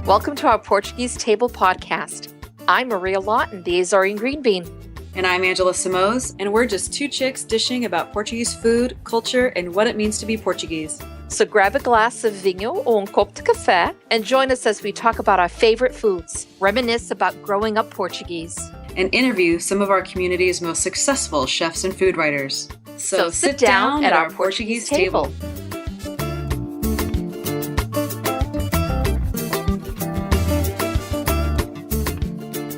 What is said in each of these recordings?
Welcome to our Portuguese Table podcast. I'm Maria Lawton, the Azorean Green Bean. And I'm Angela Simoes, and we're just two chicks dishing about Portuguese food, culture, and what it means to be Portuguese. So grab a glass of vinho or un copo de café and join us as we talk about our favorite foods, reminisce about growing up Portuguese, and interview some of our community's most successful chefs and food writers. So sit down at our Portuguese table.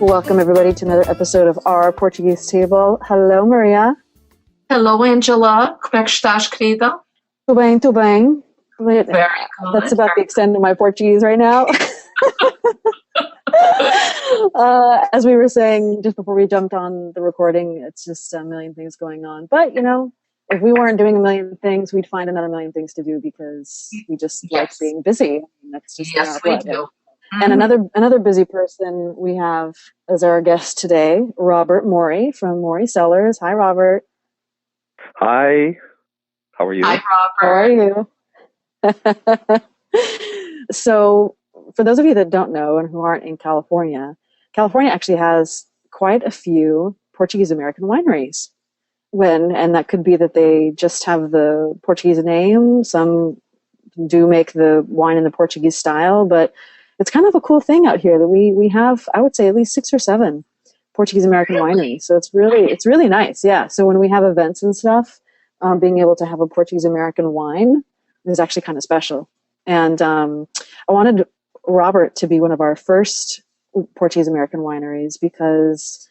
Welcome, everybody, to another episode of Our Portuguese Table. Hello, Maria. Hello, Angela. Como é que estás, querida? Tudo bem, tudo bem. Very good. That's about the extent of my Portuguese right now. As we were saying just before we jumped on the recording, it's just a million things going on. But, you know, if we weren't doing a million things, we'd find another million things to do because we just like being busy. That's just we do. And another busy person we have as our guest today, Robert Morey from Morey Cellars. Hi, Robert. Hi. How are you? Hi, Robert. How are you? So, for those of you that don't know and who aren't in California, California actually has quite a few Portuguese American wineries. And that could be that they just have the Portuguese name. Some do make the wine in the Portuguese style, but it's kind of a cool thing out here that we have, I would say, at least 6 or 7 Portuguese American wineries. So it's really nice. Yeah. So when we have events and stuff, being able to have a Portuguese American wine is actually kind of special. And I wanted Robert to be one of our first Portuguese American wineries because,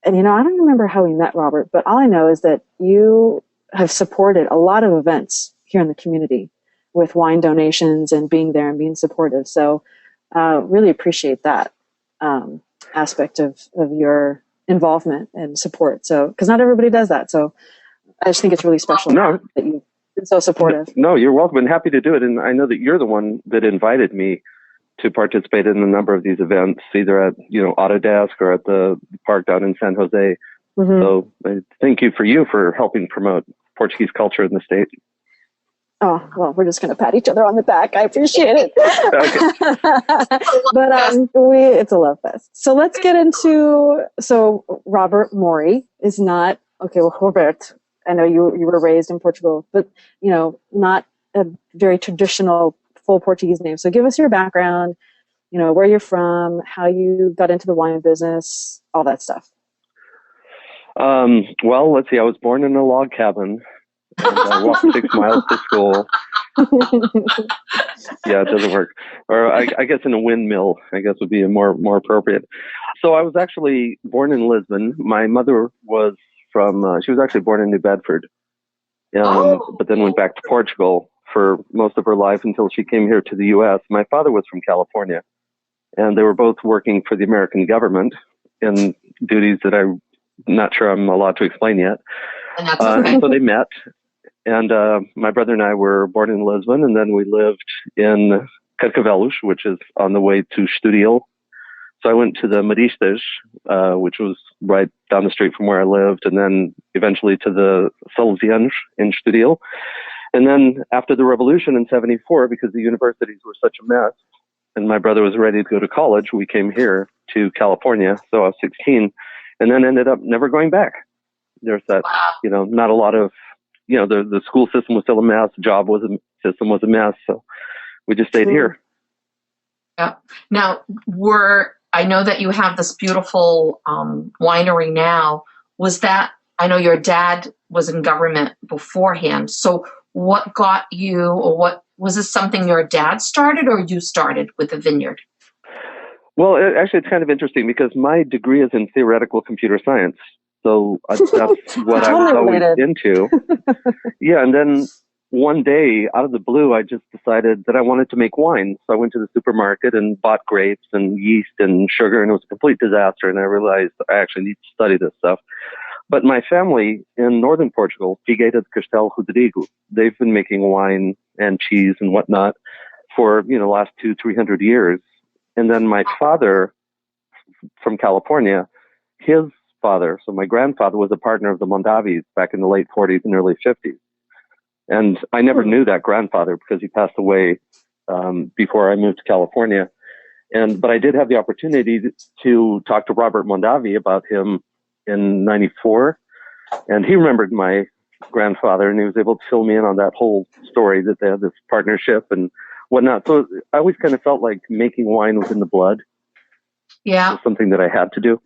and you know, I don't remember how we met Robert, but all I know is that you have supported a lot of events here in the community with wine donations and being there and being supportive. So really appreciate that aspect of your involvement and support. So, because not everybody does that. So I just think it's really special that you've been so supportive. No, you're welcome and happy to do it. And I know that you're the one that invited me to participate in a number of these events, either at, Autodesk or at the park down in San Jose. Mm-hmm. So thank you for helping promote Portuguese culture in the state. Oh, well, we're just going to pat each other on the back. I appreciate it. But it's a love fest. So let's get into, Robert Morey is not, Robert, I know you were raised in Portugal, but, not a very traditional full Portuguese name. So give us your background, where you're from, how you got into the wine business, all that stuff. Well, let's see. I was born in a log cabin. And I walked 6 miles to school. Yeah, it doesn't work. Or I guess in a windmill, I guess would be more appropriate. So I was actually born in Lisbon. My mother was she was actually born in New Bedford, but then went back to Portugal for most of her life until she came here to the U.S. My father was from California, and they were both working for the American government in duties that I'm not sure I'm allowed to explain yet. And so they met. And my brother and I were born in Lisbon, and then we lived in Carcavelos, which is on the way to Estoril. So I went to the Maristas, which was right down the street from where I lived, and then eventually to the Salesianos in Estoril. And then after the revolution in 1974, because the universities were such a mess, and my brother was ready to go to college, we came here to California. So I was 16, and then ended up never going back. There's that, not a lot of, the school system was still a mess. System was a mess. So we just stayed here. Yeah. Now, I know that you have this beautiful winery now. I know your dad was in government beforehand. So what got you, or was this something your dad started or you started with the vineyard? Well, actually, it's kind of interesting because my degree is in theoretical computer science. So that's what I was always into. Yeah, and then one day, out of the blue, I just decided that I wanted to make wine. So I went to the supermarket and bought grapes and yeast and sugar, and it was a complete disaster. And I realized I actually need to study this stuff. But my family in northern Portugal, Figueira de Castelo Rodrigo, they've been making wine and cheese and whatnot for the last 200-300 years. And then my father from California, his father, so my grandfather, was a partner of the Mondavis back in the late 40s and early 50s. And I never knew that grandfather because he passed away before I moved to California. But I did have the opportunity to talk to Robert Mondavi about him in '94, and he remembered my grandfather, and he was able to fill me in on that whole story that they had this partnership and whatnot. So I always kind of felt like making wine was in the blood. Yeah. It was something that I had to do.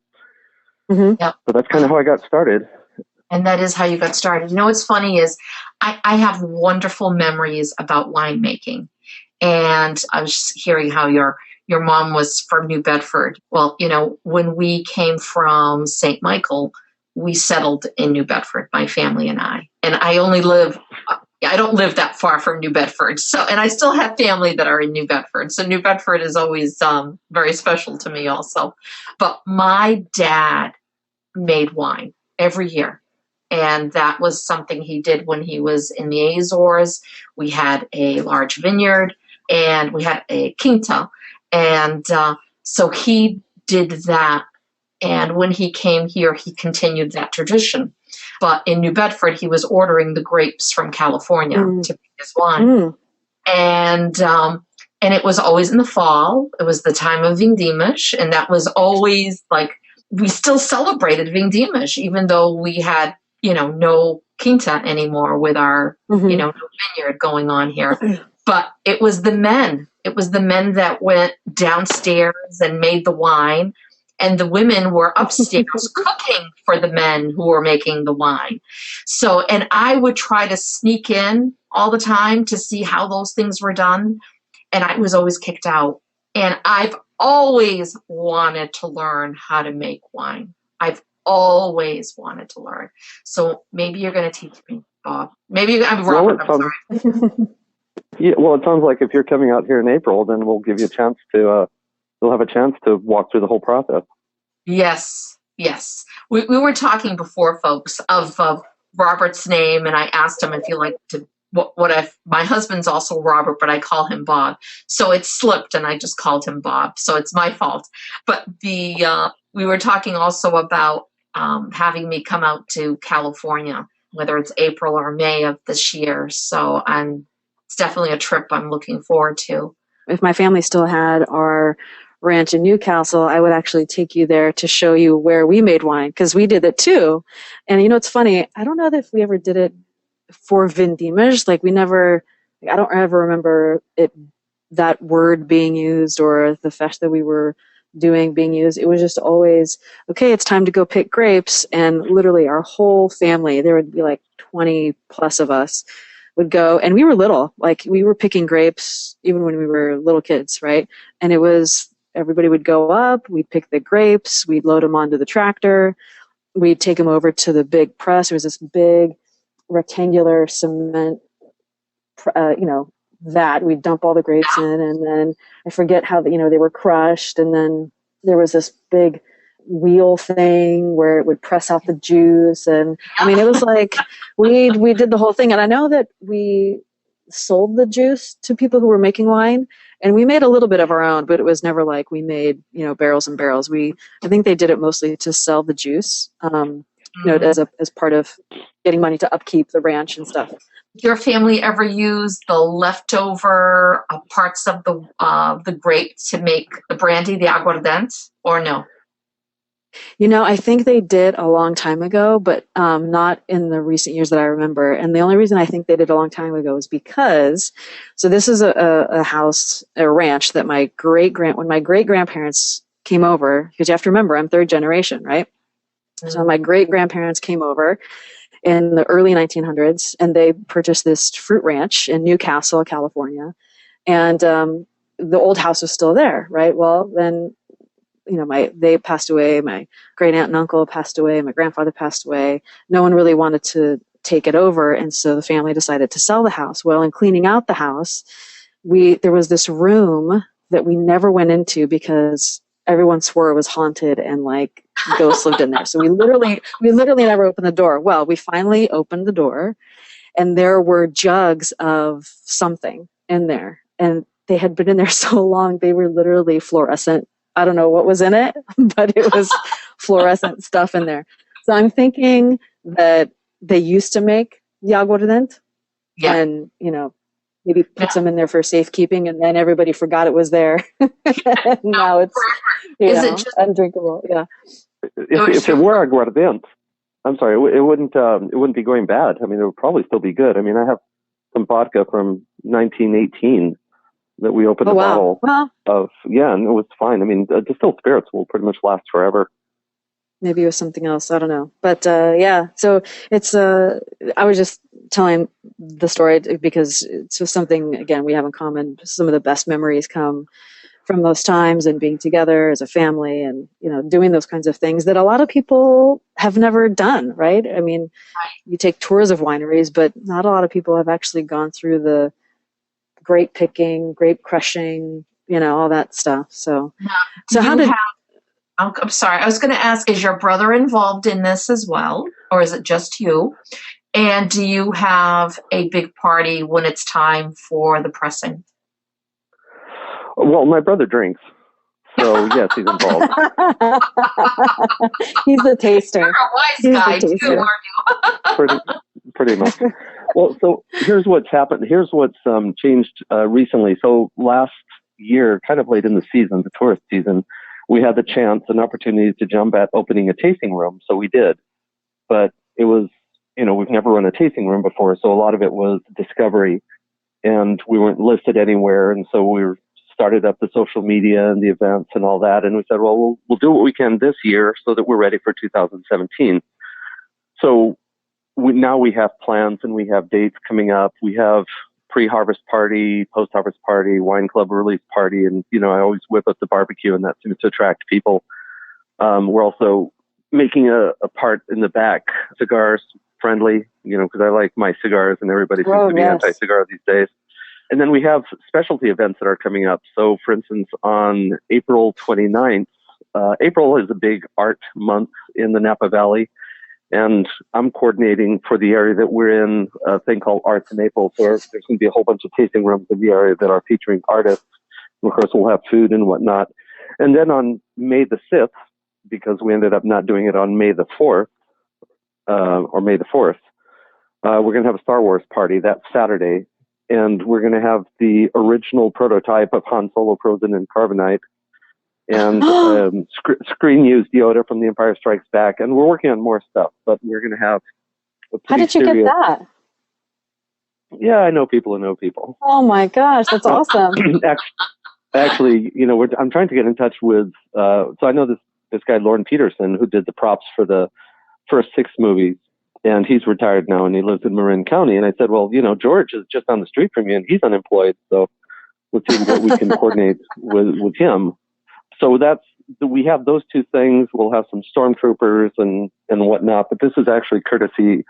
Mm-hmm. Yep. So that's kind of how I got started. And that is how you got started. You know, what's funny is I have wonderful memories about winemaking. And I was just hearing how your mom was from New Bedford. Well, you know, when we came from St. Michael, we settled in New Bedford, my family and I. And I don't live that far from New Bedford. So, and I still have family that are in New Bedford. So New Bedford is always very special to me also. But my dad made wine every year. And that was something he did when he was in the Azores. We had a large vineyard and we had a quinta. And so he did that. And when he came here, he continued that tradition. But in New Bedford, he was ordering the grapes from California to make his wine. And it was always in the fall. It was the time of Vindimish. And that was always like, we still celebrated Vindimish, even though we had, you know, no quinta anymore with our, you know, no vineyard going on here. But it was the men. It was the men that went downstairs and made the wine. And the women were upstairs cooking for the men who were making the wine. So, and I would try to sneak in all the time to see how those things were done. And I was always kicked out. And I've always wanted to learn how to make wine. I've always wanted to learn. So maybe you're going to teach me, Bob. Maybe I'm Robert. I'm sorry. Yeah, well, it sounds like if you're coming out here in April, then we'll give you a chance to, you'll have a chance to walk through the whole process. Yes. We were talking before, folks, of Robert's name, and I asked him if he liked to, my husband's also Robert, but I call him Bob. So it slipped, and I just called him Bob. So it's my fault. But we were talking also about having me come out to California, whether it's April or May of this year. So it's definitely a trip I'm looking forward to. If my family still had our ranch in Newcastle, I would actually take you there to show you where we made wine, because we did it too. And you know, it's funny, I don't know if we ever did it for Vindimish. Like I don't ever remember that word being used or the fesh that we were doing being used. It was just always, okay, it's time to go pick grapes. And literally our whole family, there would be like 20 plus of us, would go, and we were little, like we were picking grapes even when we were little kids, right? And it was, everybody would go up, we'd pick the grapes, we'd load them onto the tractor, we'd take them over to the big press. There was this big rectangular cement, vat. We'd dump all the grapes in, and then I forget how, they were crushed, and then there was this big wheel thing where it would press out the juice. And I mean, it was like we did the whole thing. And I know that we sold the juice to people who were making wine, and we made a little bit of our own, but it was never like we made, barrels and barrels. I think they did it mostly to sell the juice, as part of getting money to upkeep the ranch and stuff. Did your family ever use the leftover parts of the grape to make the brandy, the aguardente, or no? I think they did a long time ago, but not in the recent years that I remember. And the only reason I think they did a long time ago is because, so this is a house, a ranch that when my great grandparents came over, because you have to remember, I'm third generation, right? Mm-hmm. So my great grandparents came over in the early 1900s, and they purchased this fruit ranch in Newcastle, California. And the old house was still there, right? Well, then they passed away. My great aunt and uncle passed away. My grandfather passed away. No one really wanted to take it over. And so the family decided to sell the house. Well, in cleaning out the house, there was this room that we never went into because everyone swore it was haunted and like ghosts lived in there. So we literally never opened the door. Well, we finally opened the door, and there were jugs of something in there. And they had been in there so long, they were literally fluorescent. I don't know what was in it, but it was fluorescent stuff in there. So I'm thinking that they used to make the aguardente. Yeah. And, maybe put some in there for safekeeping, and then everybody forgot it was there. Now it's Is it just undrinkable. Yeah. If it were aguardiente, I'm sorry, it wouldn't be going bad. I mean, it would probably still be good. I mean, I have some vodka from 1918 that we opened a bottle of. Yeah, and it was fine. I mean, distilled spirits will pretty much last forever. Maybe it was something else. I don't know. But yeah, so it's, I was just telling the story because it's just something, again, we have in common. Some of the best memories come from those times and being together as a family and, doing those kinds of things that a lot of people have never done, right? I mean, you take tours of wineries, but not a lot of people have actually gone through the grape picking, grape crushing, all that stuff. So, I'm sorry. I was going to ask, is your brother involved in this as well? Or is it just you? And do you have a big party when it's time for the pressing? Well, my brother drinks. So, yes, he's involved. He's the taster. You're a wise guy, too, aren't you? pretty much. Well, so here's what's happened. Here's what's changed recently. So last year, kind of late in the season, the tourist season, we had an opportunity to jump at opening a tasting room. So we did. But it was, we've never run a tasting room before. So a lot of it was discovery. And we weren't listed anywhere. And so we started up the social media and the events and all that. And we said, well, we'll do what we can this year so that we're ready for 2017. So now we have plans and we have dates coming up. We have pre-harvest party, post-harvest party, wine club release party. And, I always whip up the barbecue and that seems to attract people. We're also making a part in the back, cigars friendly, because I like my cigars and everybody seems to be anti-cigar these days. And then we have specialty events that are coming up. So, for instance, on April 29th, April is a big art month in the Napa Valley. And I'm coordinating for the area that we're in a thing called Arts in April. So there's going to be a whole bunch of tasting rooms in the area that are featuring artists. And of course, we'll have food and whatnot. And then on May the 5th, because we ended up not doing it on May the 4th, or May the 4th, we're going to have a Star Wars party that Saturday. And we're going to have the original prototype of Han Solo frozen in carbonite and screen-used Yoda from The Empire Strikes Back. And we're working on more stuff, but we're going to have a How did you get that? Yeah, I know people who know people. Oh, my gosh. That's awesome. Actually, I'm trying to get in touch with, so I know this guy, Lawton Peterson, who did the props for the first 6 movies. And he's retired now, and he lives in Marin County. And I said, well, George is just on the street from you, and he's unemployed. So let's see what we can coordinate with him. So we have those 2 things. We'll have some stormtroopers and whatnot. But this is actually courtesy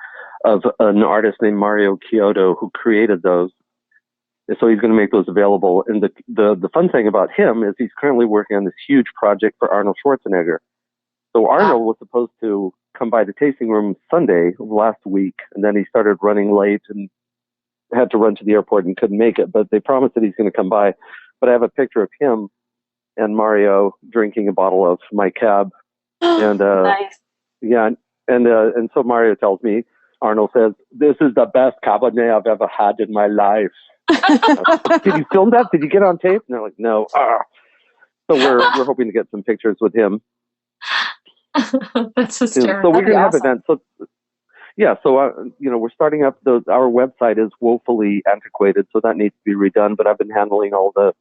of an artist named Mario Chiodo who created those. And so he's going to make those available. And the fun thing about him is he's currently working on this huge project for Arnold Schwarzenegger. So Arnold was supposed to come by the tasting room Sunday last week, and then he started running late and had to run to the airport and couldn't make it. But they promised that he's going to come by. But I have a picture of him and Mario drinking a bottle of my cab. And nice. Yeah, and so Mario tells me, Arnold says, "This is the best Cabernet I've ever had in my life." Did you film that? Did you get on tape? And they're like, no. So we're hoping to get some pictures with him. That's hysterical. So we're going to have events. So, yeah, so we're starting up. Our website is woefully antiquated, so that needs to be redone. But I've been handling all the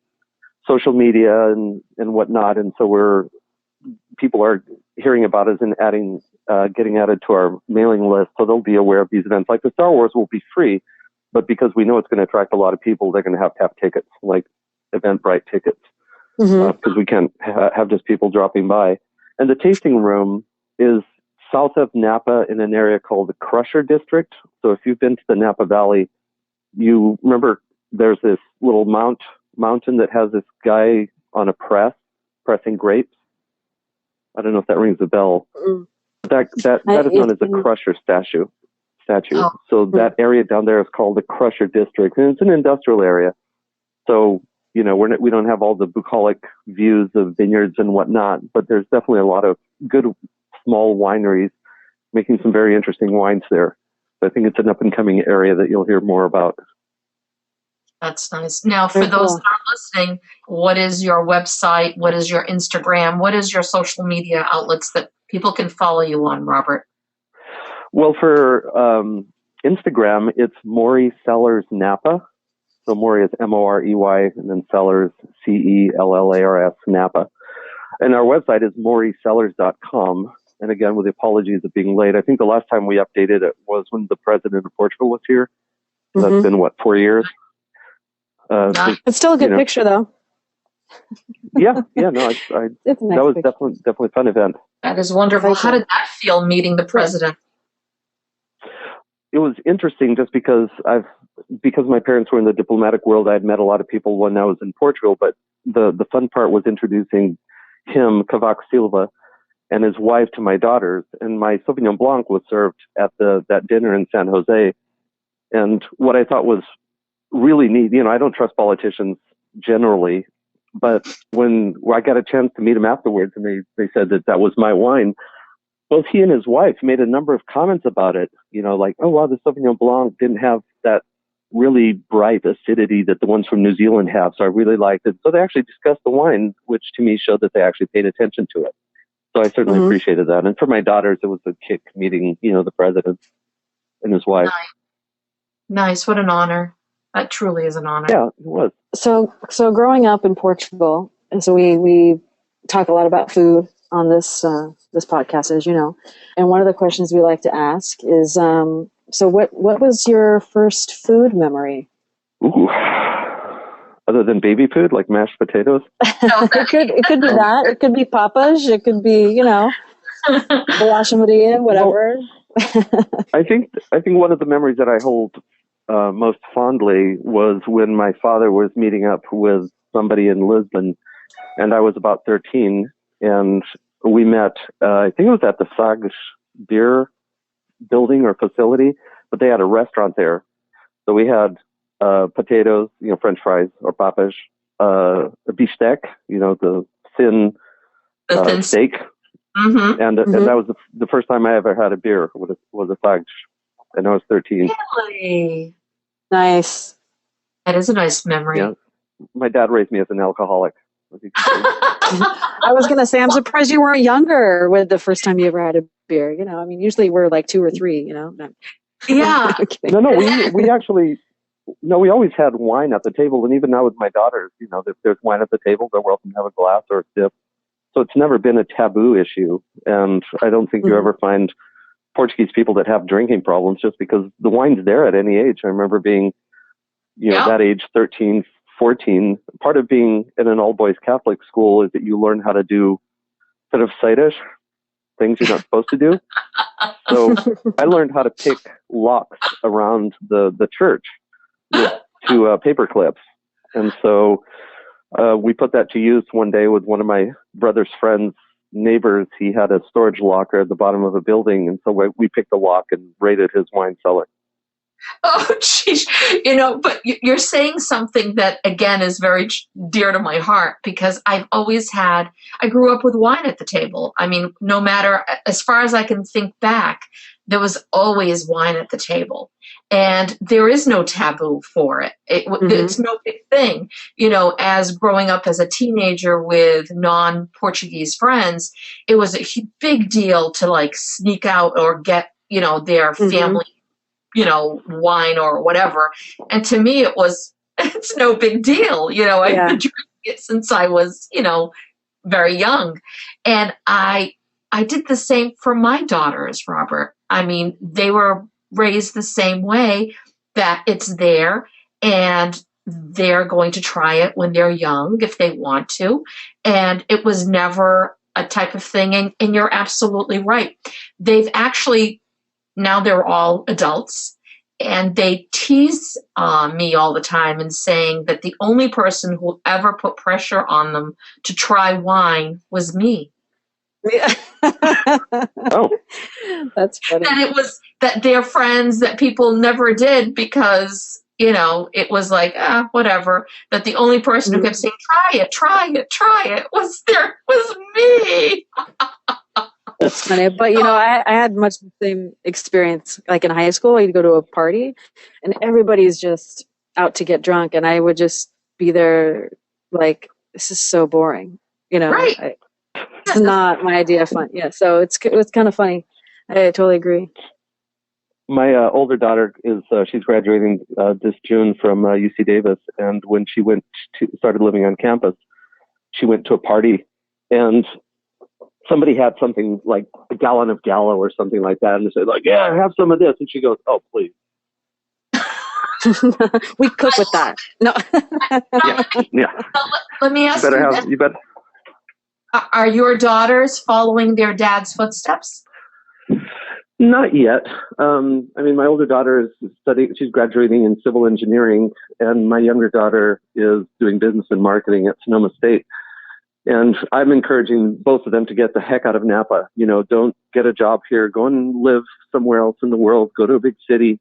social media and whatnot, and so people are hearing about us and getting added to our mailing list, so they'll be aware of these events. Like the Star Wars will be free, but because we know it's going to attract a lot of people, they're going to have tickets, like Eventbrite tickets, because we can't have just people dropping by. And the tasting room is south of Napa in an area called the Crusher District. So if you've been to the Napa Valley, you remember there's this little mountain that has this guy on a pressing grapes. I don't know if that rings a bell. That is known as the Crusher statue. Oh. So that area down there is called the Crusher District, and it's an industrial area. So we don't have all the bucolic views of vineyards and whatnot, but there's definitely a lot of good small wineries making some very interesting wines there. So I think it's an up and coming area that you'll hear more about. That's nice. Now, for Very those cool. that are listening, what is your website? What is your Instagram? What is your social media outlets that people can follow you on, Robert? Well, for Instagram, it's Morey Cellars Napa. So Morey is Morey, and then Cellars, Cellars, Napa. And our website is moreysellars.com. And again, with the apologies of being late, I think the last time we updated it was when the president of Portugal was here. So that's been, 4 years? It's still a good picture, though. No, It's a nice that was picture. definitely a fun event. That is wonderful. How did that feel, meeting the president? It was interesting just because my parents were in the diplomatic world. I had met a lot of people when I was in Portugal, but the fun part was introducing him, Cavaco Silva, and his wife to my daughters. And my Sauvignon Blanc was served at that dinner in San Jose. And what I thought was really neat, I don't trust politicians generally, but when I got a chance to meet him afterwards and they said that was my wine, both he and his wife made a number of comments about it, like, oh, wow, the Sauvignon Blanc didn't have that really bright acidity that the ones from New Zealand have. So I really liked it. So they actually discussed the wine, which to me showed that they actually paid attention to it. So I certainly appreciated that. And for my daughters, it was a kick meeting, the president and his wife. Nice. What an honor. That truly is an honor. Yeah, it was. So growing up in Portugal, and so we talk a lot about food on this podcast, as you know. And one of the questions we like to ask is, so what was your first food memory? Ooh. Other than baby food, like mashed potatoes? It could be that. It could be papas. It could be, bolacha Maria, whatever. I think one of the memories that I hold most fondly was when my father was meeting up with somebody in Lisbon, and I was about 13, and we met, I think it was at the Sagres beer building or facility, but they had a restaurant there. So we had potatoes, French fries or papas, a beefsteak, the thin steak. Mm-hmm. And that was the first time I ever had a beer was a Sagres, and I was 13. Really? Nice. That is a nice memory. Yeah. My dad raised me as an alcoholic. I was going to say, I'm surprised you weren't younger with the first time you ever had a beer. Usually we're like 2 or 3, Yeah. No, we actually, we always had wine at the table. And even now with my daughters, if there's wine at the table, they're welcome to have a glass or a sip. So it's never been a taboo issue. And I don't think you ever find Portuguese people that have drinking problems just because the wine's there at any age. I remember being, that age, 13, 14. Part of being in an all-boys Catholic school is that you learn how to do sort of sightish things you're not supposed to do. So I learned how to pick locks around the church with 2 paper clips. And so we put that to use one day with one of my brother's friends' neighbors. He had a storage locker at the bottom of a building. And so we picked a lock and raided his wine cellar. Oh, geez. But you're saying something that, again, is very dear to my heart because I grew up with wine at the table. I mean, no matter, as far as I can think back, there was always wine at the table. And there is no taboo for it. It's no big thing. As growing up as a teenager with non-Portuguese friends, it was a big deal to like sneak out or get, their family wine or whatever. And to me, it's no big deal. I've been drinking it since I was, very young. And I did the same for my daughters, Robert. I mean, they were raised the same way, that it's there and they're going to try it when they're young if they want to. And it was never a type of thing. And you're absolutely right. They've actually, now they're all adults, and they tease me all the time and saying that the only person who ever put pressure on them to try wine was me. Yeah. Oh, that's funny. That it was that their friends, that people never did because, it was like, whatever. That the only person who kept saying, try it was me. That's funny. But, I had much the same experience. Like in high school, I'd go to a party and everybody's just out to get drunk, and I would just be there like, this is so boring. Right. It's not my idea of fun. Yeah, so it's kind of funny. I totally agree. My older daughter she's graduating this June from UC Davis, and when she started living on campus, she went to a party, and somebody had something like a gallon of Gallo or something like that, and they said like, "Yeah, have some of this," and she goes, "Oh, please." We cook with that. No. Yeah. Let me ask you better. Are your daughters following their dad's footsteps? Not yet. My older daughter is studying, she's graduating in civil engineering, and my younger daughter is doing business and marketing at Sonoma State. And I'm encouraging both of them to get the heck out of Napa. Don't get a job here. Go and live somewhere else in the world. Go to a big city.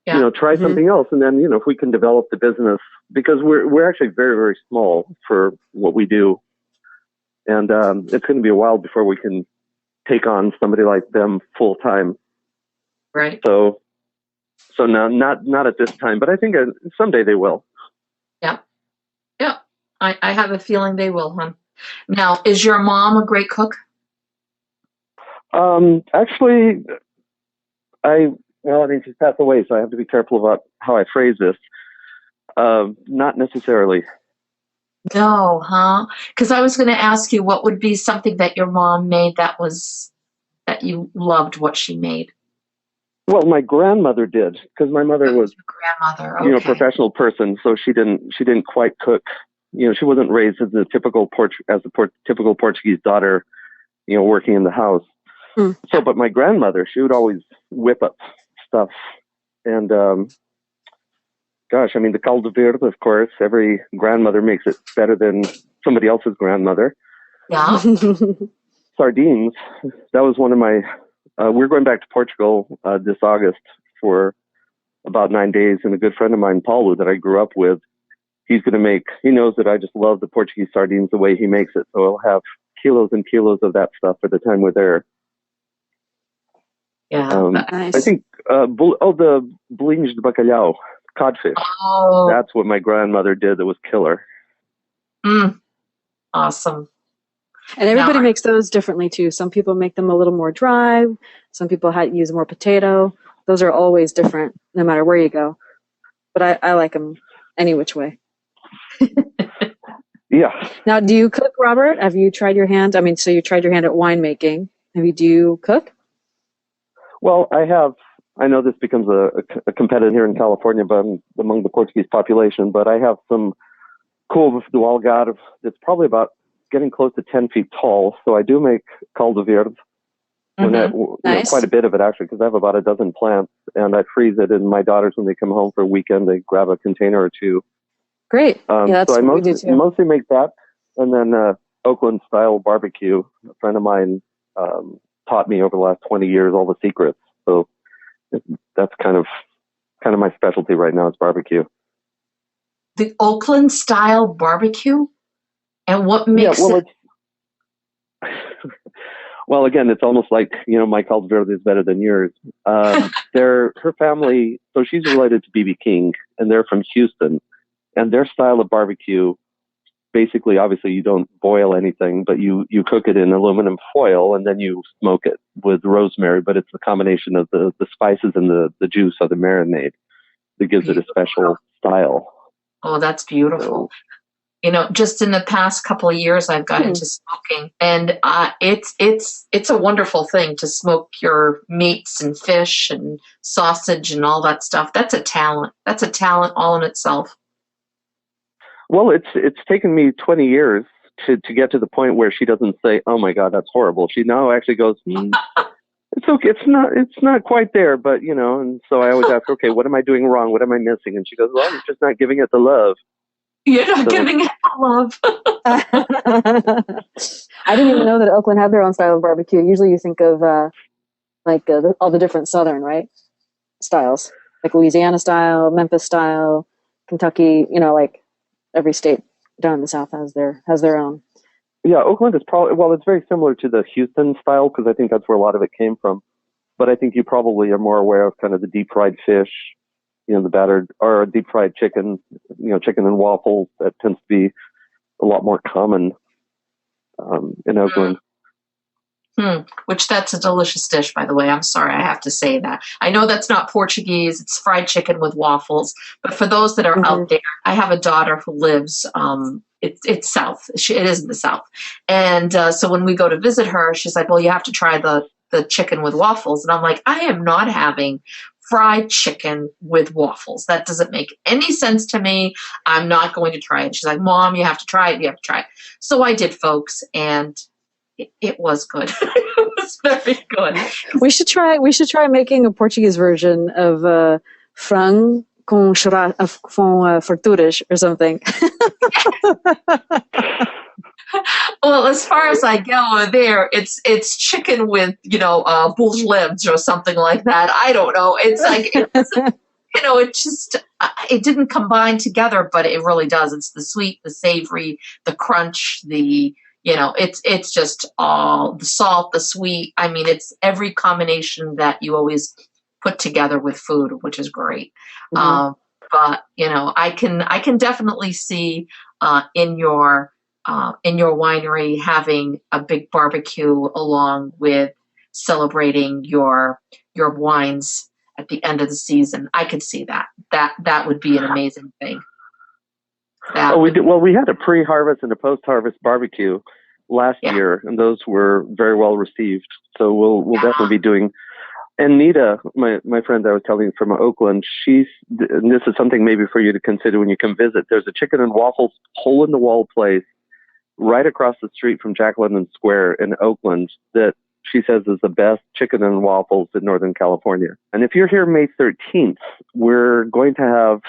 Yeah. Try something else. And then, if we can develop the business, because we're actually very, very small for what we do. And it's going to be a while before we can take on somebody like them full time. Right. So no, not at this time, but I think someday they will. Yeah. Yeah. I have a feeling they will, hon. Now, is your mom a great cook? Actually, she's passed away, so I have to be careful about how I phrase this. Not necessarily. No, huh? Because I was going to ask you, what would be something that your mom made that you loved what she made? Well, my grandmother did, because my mother was your grandmother, okay. A professional person, so she didn't quite cook. She wasn't raised as a typical typical Portuguese daughter, working in the house. Mm. So, but my grandmother, she would always whip up stuff, and the caldo verde, of course, every grandmother makes it better than somebody else's grandmother. Yeah. Sardines, that was one of my, we're going back to Portugal this August for about 9 days, and a good friend of mine, Paulo, that I grew up with, he knows that I just love the Portuguese sardines the way he makes it, so I'll have kilos and kilos of that stuff by the time we're there. Yeah, nice. I think, the bolinhos de bacalhau, codfish. Oh. That's what my grandmother did that was killer. Awesome. And everybody makes those differently too. Some people make them a little more dry. Some people use more potato. Those are always different no matter where you go. But I like them any which way. Yeah. Now, do you cook, Robert? Have you tried your hand? So you tried your hand at winemaking. Do you cook? Well, I have. I know this becomes a competitor here in California, but among the Portuguese population. But I have some couve do algarve that's probably about getting close to 10 feet tall. So I do make caldo verde. Nice. Quite a bit of it, actually, because I have about a dozen plants, and I freeze it. And my daughters, when they come home for a weekend, they grab a container or two. Great. That's so I what we do too. mostly make that, and then Oakland-style barbecue. A friend of mine taught me over the last 20 years all the secrets. So that's kind of my specialty right now is barbecue. The Oakland style barbecue? And what makes it? Well, again, it's almost like, my caldo verde is better than yours. Her family, so she's related to B.B. King, and they're from Houston. And their style of barbecue, basically, obviously, you don't boil anything, but you cook it in aluminum foil, and then you smoke it with rosemary. But it's the combination of the spices and the juice of the marinade that gives it a special style. Oh, that's beautiful. Just in the past couple of years, I've got into smoking, and it's a wonderful thing to smoke your meats and fish and sausage and all that stuff. That's a talent. That's a talent all in itself. Well, it's taken me 20 years to get to the point where she doesn't say, "Oh my God, that's horrible." She now actually goes, "It's okay. It's not quite there, but And so I always ask, "Okay, what am I doing wrong? What am I missing?" And she goes, "Well, you're just not giving it the love." You're not giving it the love. I didn't even know that Oakland had their own style of barbecue. Usually, you think of all the different Southern styles, like Louisiana style, Memphis style, Kentucky. Like every state down in the South has their own. Yeah, Oakland is probably, it's very similar to the Houston style because I think that's where a lot of it came from. But I think you probably are more aware of kind of the deep fried fish the battered or deep fried chicken, chicken and waffles. That tends to be a lot more common in Oakland. Which that's a delicious dish, by the way. I'm sorry, I have to say that. I know that's not Portuguese. It's fried chicken with waffles. But for those that are out there, I have a daughter who lives, it's south. It is in the south. And so when we go to visit her, she's like, well, you have to try the chicken with waffles. And I'm like, I am not having fried chicken with waffles. That doesn't make any sense to me. I'm not going to try it. She's like, Mom, you have to try it. You have to try it. So I did, folks, and it was good. It was very good. We should try making a Portuguese version of frango com farturas or something. Well, as far as I go there, it's chicken with bull's limbs or something like that. I don't know. It's like it just it didn't combine together, but it really does. It's the sweet, the savory, the crunch, it's just all the salt, the sweet. I mean, it's every combination that you always put together with food, which is great. But I can definitely see in your winery having a big barbecue along with celebrating your wines at the end of the season. I could see that. That would be an amazing thing. We had a pre-harvest and a post-harvest barbecue last year, and those were very well received. So we'll definitely be doing. And Nita, my friend I was telling you from Oakland, and this is something maybe for you to consider when you come visit. There's a chicken and waffles hole in the wall place right across the street from Jack London Square in Oakland that she says is the best chicken and waffles in Northern California. And if you're here May 13th, we're going to have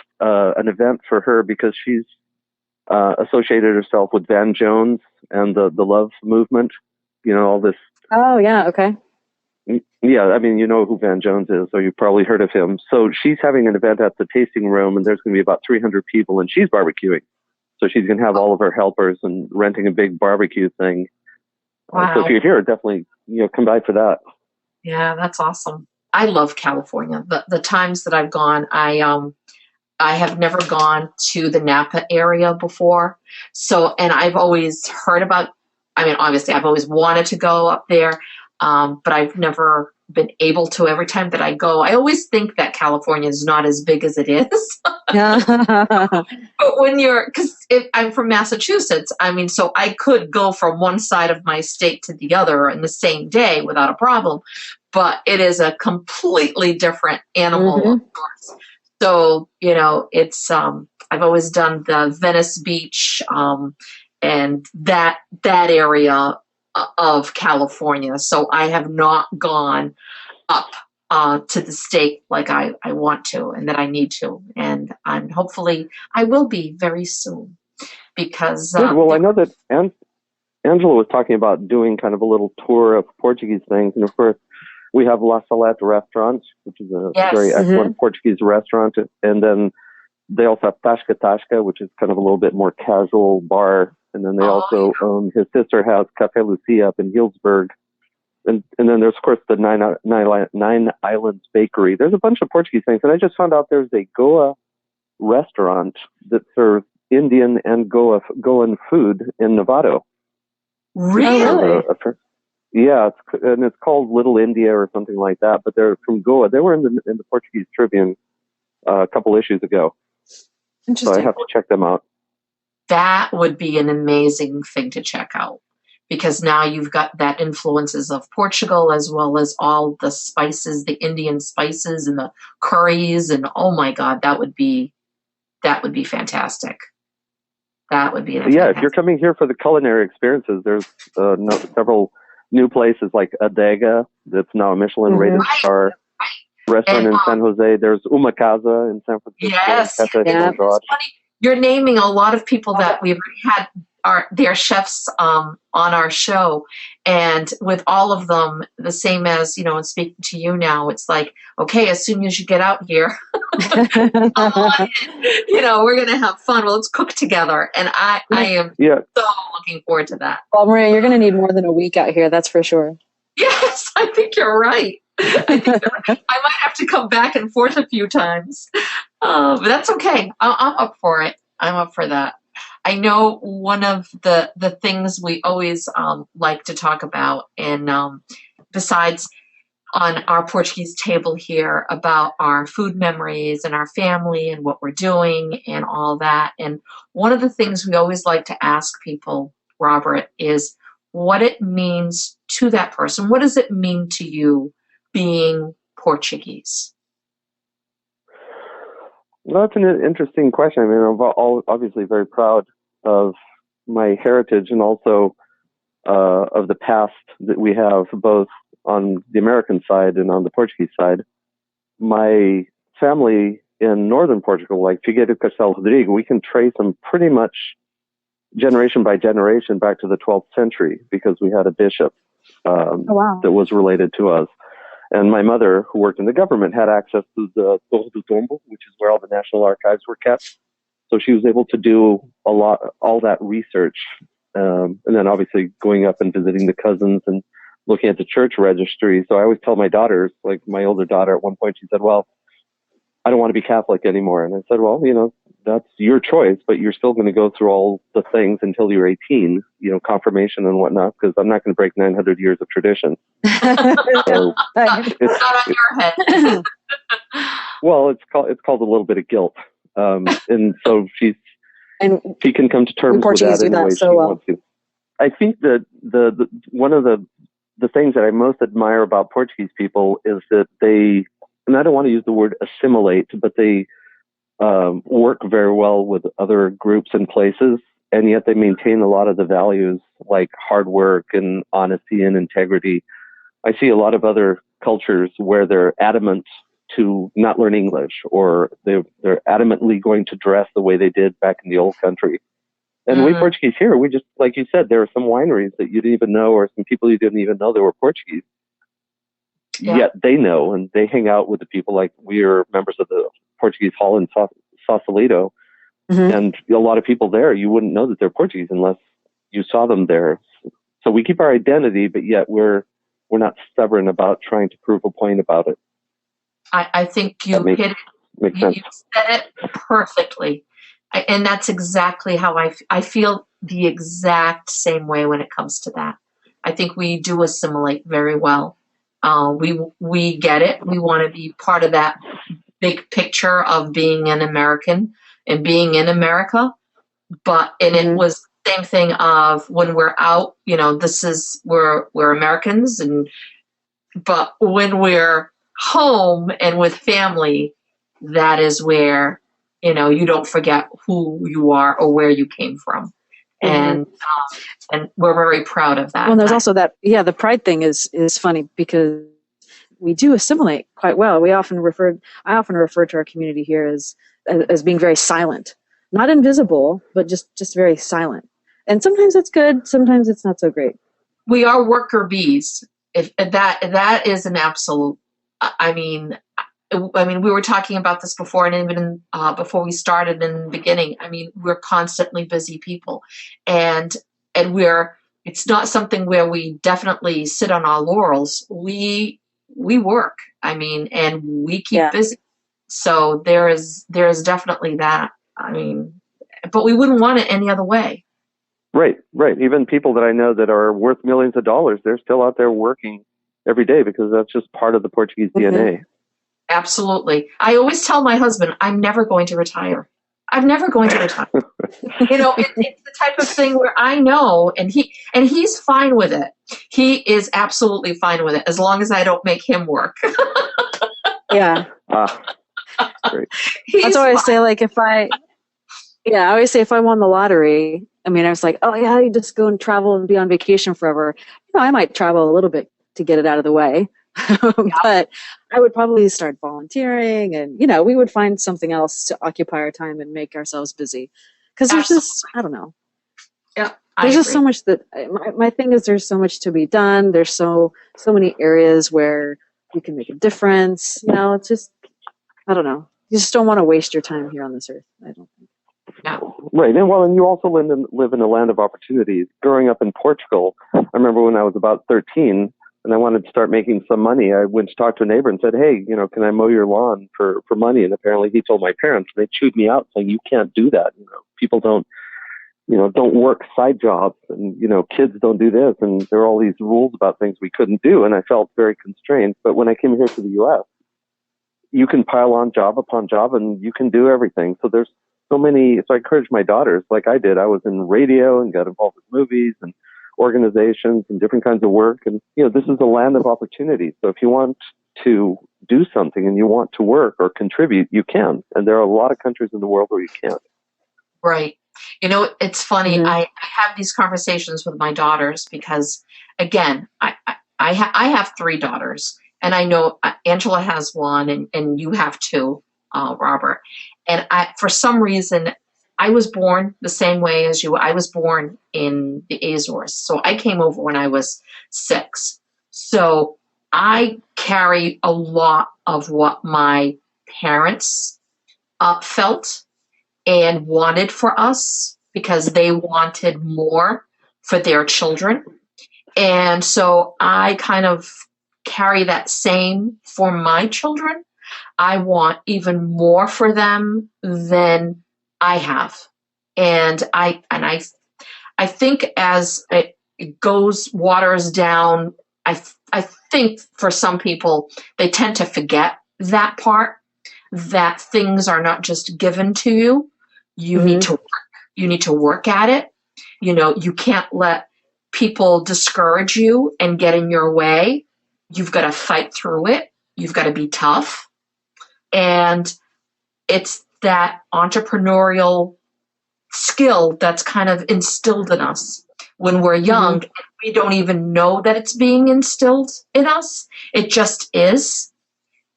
an event for her because she's associated herself with Van Jones and the Love movement, all this. Oh, yeah. Okay. Yeah. I mean, you know who Van Jones is, or you've probably heard of him. So she's having an event at the tasting room, and there's going to be about 300 people, and she's barbecuing. So she's going to have all of her helpers and renting a big barbecue thing. Wow. So if you're here, definitely, come by for that. Yeah, that's awesome. I love California. The times that I've gone, I have never gone to the Napa area before. So, and I've always heard about, obviously I've always wanted to go up there, but I've never been able to. Every time that I go, I always think that California is not as big as it is. But because I'm from Massachusetts, so I could go from one side of my state to the other in the same day without a problem. But it is a completely different animal, of course. So, it's, I've always done the Venice Beach, and that area of California. So I have not gone up, to the state like I want to, and that I need to. And hopefully I will be very soon because, well, I know that Angela was talking about doing kind of a little tour of Portuguese things. And of course, we have La Salette restaurant, which is a very excellent Portuguese restaurant. And then they also have Tasca Tasca, which is kind of a little bit more casual bar. And then they also, his sister has Café Lucia up in Healdsburg. And then there's, of course, the Nine Islands Bakery. There's a bunch of Portuguese things. And I just found out there's a Goa restaurant that serves Indian and Goan food in Novato. Really? Yeah, it's called Little India or something like that. But they're from Goa. They were in the Portuguese Tribune a couple issues ago. Interesting. So I have to check them out. That would be an amazing thing to check out, because now you've got that influences of Portugal as well as all the spices, the Indian spices and the curries, and oh my God, that would be fantastic. That would be fantastic. If you're coming here for the culinary experiences, there's several new places like Adega, that's now a Michelin-rated star restaurant in San Jose. There's Uma Casa in San Francisco. Yes, it's funny. You're naming a lot of people that we've had their chefs on our show, and with all of them, the same as and speaking to you now, it's like, okay, as soon as you get out here, we're gonna have fun. Well, let's cook together, and I am so looking forward to that. Well, Maria, you're gonna need more than a week out here, that's for sure. Yes, I think you're right. I might have to come back and forth a few times. But that's okay. I'm up for it. I'm up for that. I know one of the things we always like to talk about, and besides on our Portuguese table here, about our food memories and our family and what we're doing and all that. And one of the things we always like to ask people, Robert, is what it means to that person. What does it mean to you being Portuguese? Well, that's an interesting question. I mean, I'm obviously very proud of my heritage and also of the past that we have, both on the American side and on the Portuguese side. My family in northern Portugal, like Figueira do Castelo Rodrigo, we can trace them pretty much generation by generation back to the 12th century because we had a bishop that was related to us. And my mother, who worked in the government, had access to the Torre do Tombo, which is where all the national archives were kept. So she was able to do all that research. And then obviously going up and visiting the cousins and looking at the church registry. So I always tell my daughters, like my older daughter at one point, she said, well, I don't want to be Catholic anymore. And I said, well, that's your choice, but you're still going to go through all the things until you're 18, confirmation and whatnot, because I'm not going to break 900 years of tradition. So it's not on your head. Well, it's called a little bit of guilt. And so she can come to terms with that in the way she wants to. I think that the one of the things that I most admire about Portuguese people is that they, and I don't want to use the word assimilate, but they work very well with other groups and places, and yet they maintain a lot of the values like hard work and honesty and integrity. I see a lot of other cultures where they're adamant to not learn English, or they're adamantly going to dress the way they did back in the old country. And we Portuguese here, we just, like you said, there are some wineries that you didn't even know, or some people you didn't even know they were Portuguese. Yeah. Yet they know, and they hang out with the people. Like, we are members of the Portuguese Hall in Sausalito, and a lot of people there, you wouldn't know that they're Portuguese unless you saw them there. So we keep our identity, but yet we're not stubborn about trying to prove a point about it. I think you hit it. You said it perfectly. And that's exactly how I feel the exact same way when it comes to that. I think we do assimilate very well. We get it. We want to be part of that big picture of being an American and being in America. It was the same thing of when we're out, we're Americans, but when we're home and with family, that is where, you don't forget who you are or where you came from. And we're very proud of that. Well, there's also that, the pride thing is funny because we do assimilate quite well. I often refer to our community here as being very silent, not invisible, but just very silent. And sometimes it's good, sometimes it's not so great. We are worker bees. If that is an absolute. I mean, we were talking about this before, and even before we started in the beginning. I mean, we're constantly busy people, and it's not something where we definitely sit on our laurels. We work. I mean, and we keep busy. So there is definitely that. I mean, but we wouldn't want it any other way. Right. Even people that I know that are worth millions of dollars, they're still out there working every day because that's just part of the Portuguese DNA. Absolutely. I always tell my husband, I'm never going to retire. I'm never going to retire. It's the type of thing where I know, and he's fine with it. He is absolutely fine with it as long as I don't make him work. Yeah. Great. That's why I say, like, I always say if I won the lottery, I was like, oh yeah, you just go and travel and be on vacation forever. I might travel a little bit to get it out of the way. But I would probably start volunteering, and we would find something else to occupy our time and make ourselves busy, because there's just, I don't know, there's just so much that my thing is, there's so much to be done. There's so many areas where you can make a difference. It's just, I don't know, you just don't want to waste your time here on this earth, I don't think. Right. And you also live in a land of opportunities. Growing up in Portugal, I remember when I was about 13, and I wanted to start making some money, I went to talk to a neighbor and said, hey, can I mow your lawn for money? And apparently he told my parents, and they chewed me out saying, you can't do that. People don't work side jobs, and, kids don't do this. And there are all these rules about things we couldn't do. And I felt very constrained. But when I came here to the U.S., you can pile on job upon job and you can do everything. So there's so I encourage my daughters, like I did. I was in radio and got involved with movies and organizations and different kinds of work. And, this is a land of opportunity. So if you want to do something and you want to work or contribute, you can. And there are a lot of countries in the world where you can't. Right. It's funny. Mm-hmm. I have these conversations with my daughters because, again, I have 3 daughters, and I know Angela has 1, and you have 2, Robert. And for some reason, I was born the same way as you. I was born in the Azores, so I came over when I was 6. So I carry a lot of what my parents felt and wanted for us, because they wanted more for their children. And so I kind of carry that same for my children. I want even more for them than I have. And I think as it waters down, I think for some people, they tend to forget that part, that things are not just given to you. You need to work. You need to work at it. You can't let people discourage you and get in your way. You've got to fight through it. You've got to be tough. And it's that entrepreneurial skill that's kind of instilled in us when we're young. We don't even know that it's being instilled in us. It just is,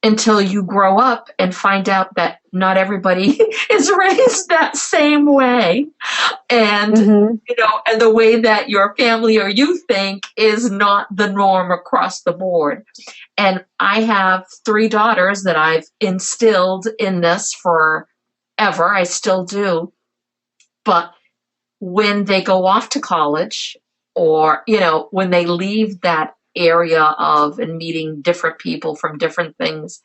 until you grow up and find out that not everybody is raised that same way. And, and the way that your family or you think is not the norm across the board. And I have 3 daughters that I've instilled in this forever. I still do. But when they go off to college, or, when they leave that area of and meeting different people from different things,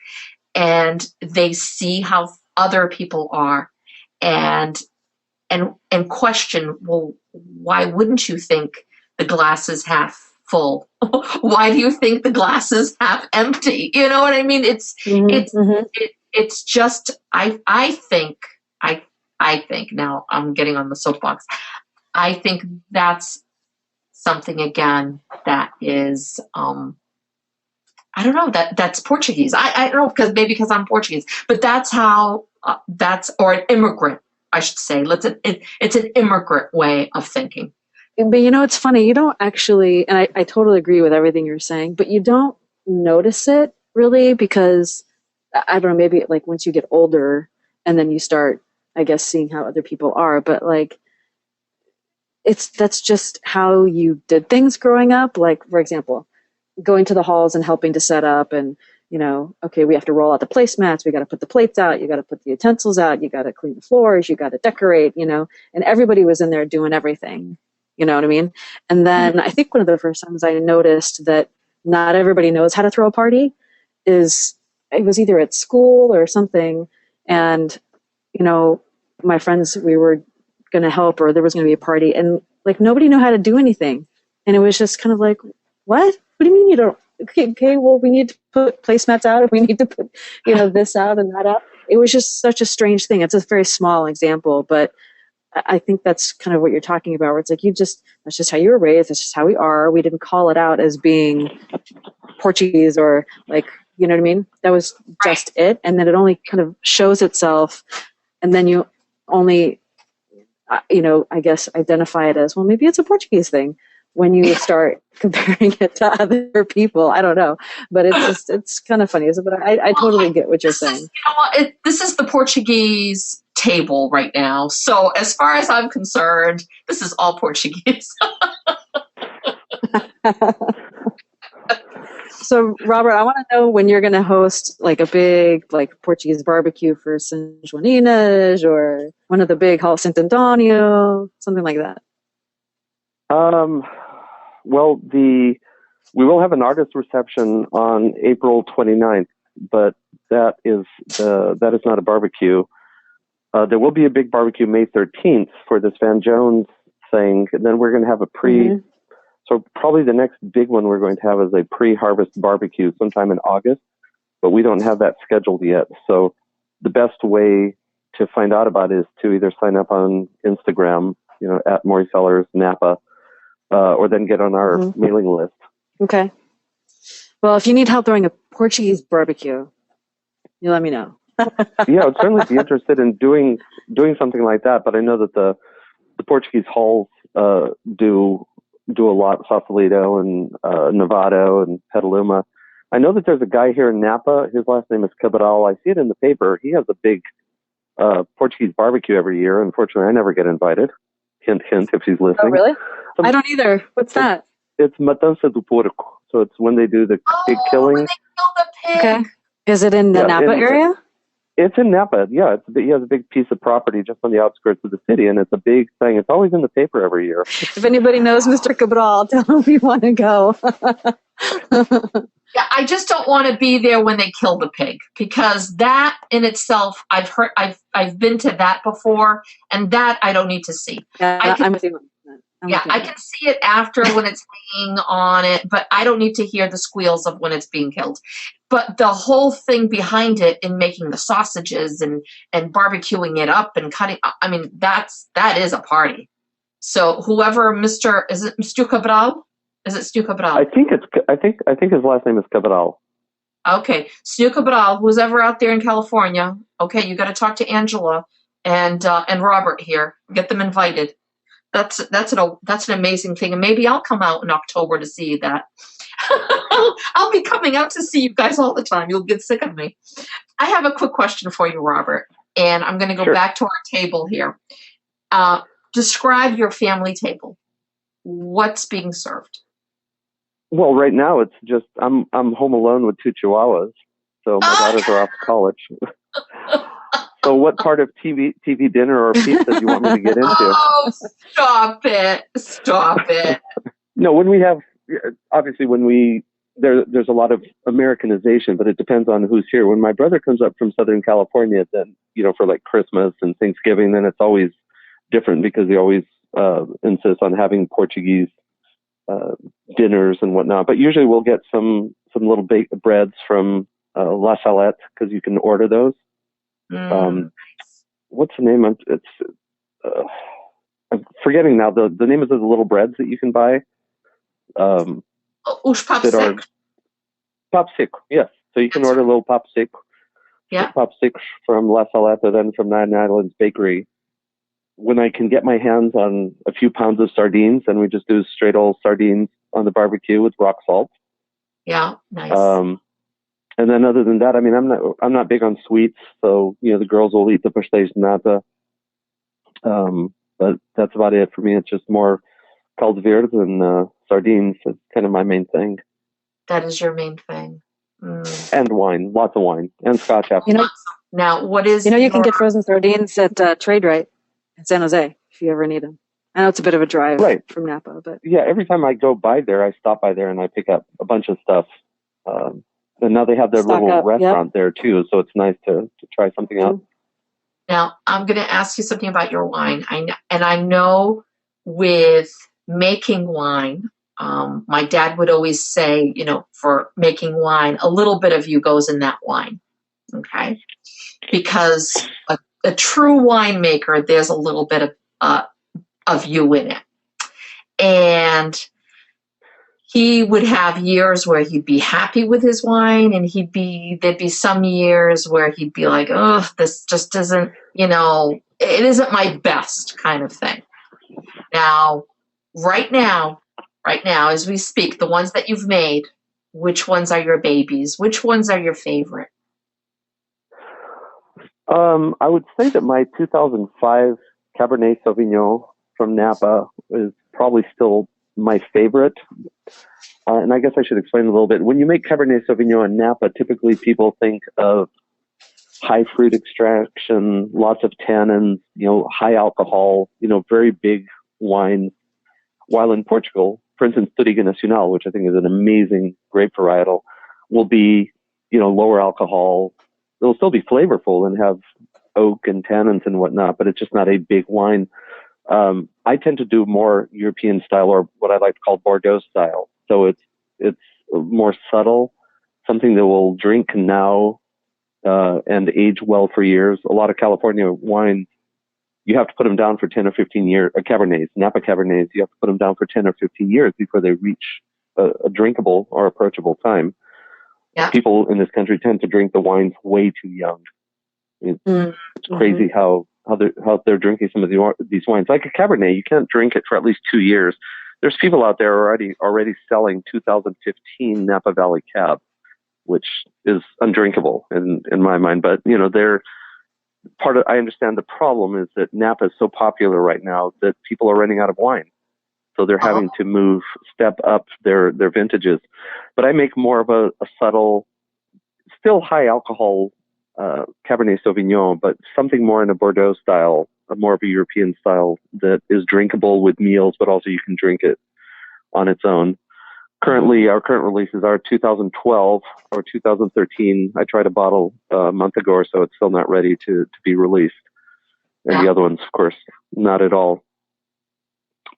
and they see how other people are, and question, well, why wouldn't you think the glass is half full? Why do you think the glass is half empty? You know what I mean? It's just, I think now I'm getting on the soapbox. I think that's something, again, that is, I don't know, that's Portuguese. I don't know, because I'm Portuguese, but that's how, or an immigrant, I should say. It's an immigrant way of thinking. But it's funny, you don't actually, and I totally agree with everything you're saying, but you don't notice it really, because, I don't know, maybe like once you get older and then you start, I guess, seeing how other people are, but like, that's just how you did things growing up. Like, for example, going to the halls and helping to set up, and, okay, we have to roll out the placemats. We got to put the plates out. You got to put the utensils out. You got to clean the floors. You got to decorate, and everybody was in there doing everything. You know what I mean? And then I think one of the first times I noticed that not everybody knows how to throw a party it was either at school or something. And, my friends, we were going to help, or there was going to be a party, and like nobody knew how to do anything. And it was just kind of like, what do you mean you don't? Okay, well, we need to put placemats out, if we need to put, this out and that out. It was just such a strange thing. It's a very small example, but I think that's kind of what you're talking about, where it's like, that's just how you were raised. That's just how we are. We didn't call it out as being Portuguese, or like, you know what I mean? That was just it. And then it only kind of shows itself. And then you only, I guess, identify it as, well, maybe it's a Portuguese thing when you start comparing it to other people. I don't know, but it's kind of funny. But I totally get what you're saying. This is the Portuguese table right now. So as far as I'm concerned, this is all Portuguese. So, Robert, I want to know when you're going to host like a big Portuguese barbecue for San Joaninas, or one of the big Hall Santo Antonio, something like that. Well, the We will have an artist reception on April 29th, but that is not a barbecue. There will be a big barbecue May 13th for this Van Jones thing, and then we're going to have a So probably the next big one we're going to have is a pre-harvest barbecue sometime in August, but we don't have that scheduled yet. So the best way to find out about it is to either sign up on Instagram, at Morey Cellars Napa, or then get on our mailing list. Okay. Well, if you need help throwing a Portuguese barbecue, you let me know. Yeah, I'd certainly be interested in doing something like that. But I know that the Portuguese halls do a lot, Sausalito and Novato and Petaluma. I know that there's a guy here in Napa. His last name is Cabral. I see it in the paper. He has a big Portuguese barbecue every year. Unfortunately, I never get invited. Hint, hint, if he's listening. Oh, really? I don't either. What's that? It's Matança do Porco. So it's when they do the pig killing. When they kill the pig. Okay. Is it in the Napa area? It's in Napa. Yeah, he has a big piece of property just on the outskirts of the city, and it's a big thing. It's always in the paper every year. If anybody knows Mr. Cabral, tell him we want to go. Yeah, I just don't want to be there when they kill the pig, because that in itself, I've been to that before, and that I don't need to see. I'm with you. I can see it after when it's hanging on it, but I don't need to hear the squeals of when it's being killed. But the whole thing behind it in making the sausages and barbecuing it up and cutting, I mean, that is a party. So whoever is it Mr. Cabral? Is it Stu Cabral? I think his last name is Cabral. Okay, Stu Cabral, who's ever out there in California, okay, you got to talk to Angela and Robert here. Get them invited. That's an amazing thing, and maybe I'll come out in October to see that. I'll be coming out to see you guys all the time. You'll get sick of me. I have a quick question for you, Robert, and I'm going to go back to our table here. Describe your family table. What's being served? Well, right now it's just I'm home alone with 2 chihuahuas, so my daughters are off to college. So what part of TV dinner or pizza do you want me to get into? Oh, stop it. No, when there's a lot of Americanization, but it depends on who's here. When my brother comes up from Southern California, then, for like Christmas and Thanksgiving, then it's always different because he always insists on having Portuguese dinners and whatnot. But usually we'll get some little baked breads from La Salette, because you can order those. What's the name? I'm forgetting now. The name of the little breads that you can buy. Popsicle. Popsicle, yes. So you can order a little popsicle. Yeah. Popsicle from La Salette, or then from Nine Islands Bakery. When I can get my hands on a few pounds of sardines, and we just do straight old sardines on the barbecue with rock salt. Yeah, nice. And then other than that, I mean, I'm not big on sweets, so the girls will eat the pastéis de nata. But that's about it for me. It's just more caldo verde and sardines. It's kind of my main thing. That is your main thing. And wine, lots of wine, and Scotch apple. Now, what is? You can get frozen sardines at Trade Right in San Jose if you ever need them. I know it's a bit of a drive from Napa, but yeah, every time I go by there, I stop by there and I pick up a bunch of stuff. And now they have their little restaurant there too, so it's nice to try something out. Now, I'm going to ask you something about your wine. I know with making wine, my dad would always say, for making wine, a little bit of you goes in that wine, okay? Because a true winemaker, there's a little bit of you in it. And he would have years where he'd be happy with his wine, and there'd be some years where he'd be like, oh, this just isn't, it isn't my best kind of thing. Now, right now, as we speak, the ones that you've made, which ones are your babies? Which ones are your favorite? I would say that my 2005 Cabernet Sauvignon from Napa is probably still my favorite. And I guess I should explain a little bit. When you make Cabernet Sauvignon in Napa, typically people think of high fruit extraction, lots of tannins, high alcohol, very big wines. While in Portugal, for instance, Touriga Nacional, which I think is an amazing grape varietal, will be, lower alcohol. It'll still be flavorful and have oak and tannins and whatnot, but it's just not a big wine. I tend to do more European style, or what I like to call Bordeaux style. So it's more subtle, something that will drink now and age well for years. A lot of California wines, you have to put them down for 10 or 15 years. Cabernets, Napa Cabernets, you have to put them down for 10 or 15 years before they reach a drinkable or approachable time. Yeah. People in this country tend to drink the wines way too young. It's crazy how they're drinking some of these wines. Like a Cabernet, you can't drink it for at least 2 years. There's people out there already selling 2015 Napa Valley Cab, which is undrinkable in my mind. But they're I understand the problem is that Napa is so popular right now that people are running out of wine. So they're having to step up their vintages. But I make more of a subtle, still high alcohol Cabernet Sauvignon, but something more in a Bordeaux style, more of a European style that is drinkable with meals, but also you can drink it on its own. Currently, our current releases are 2012 or 2013. I tried a bottle a month ago or so. It's still not ready to be released. And the other ones, of course, not at all.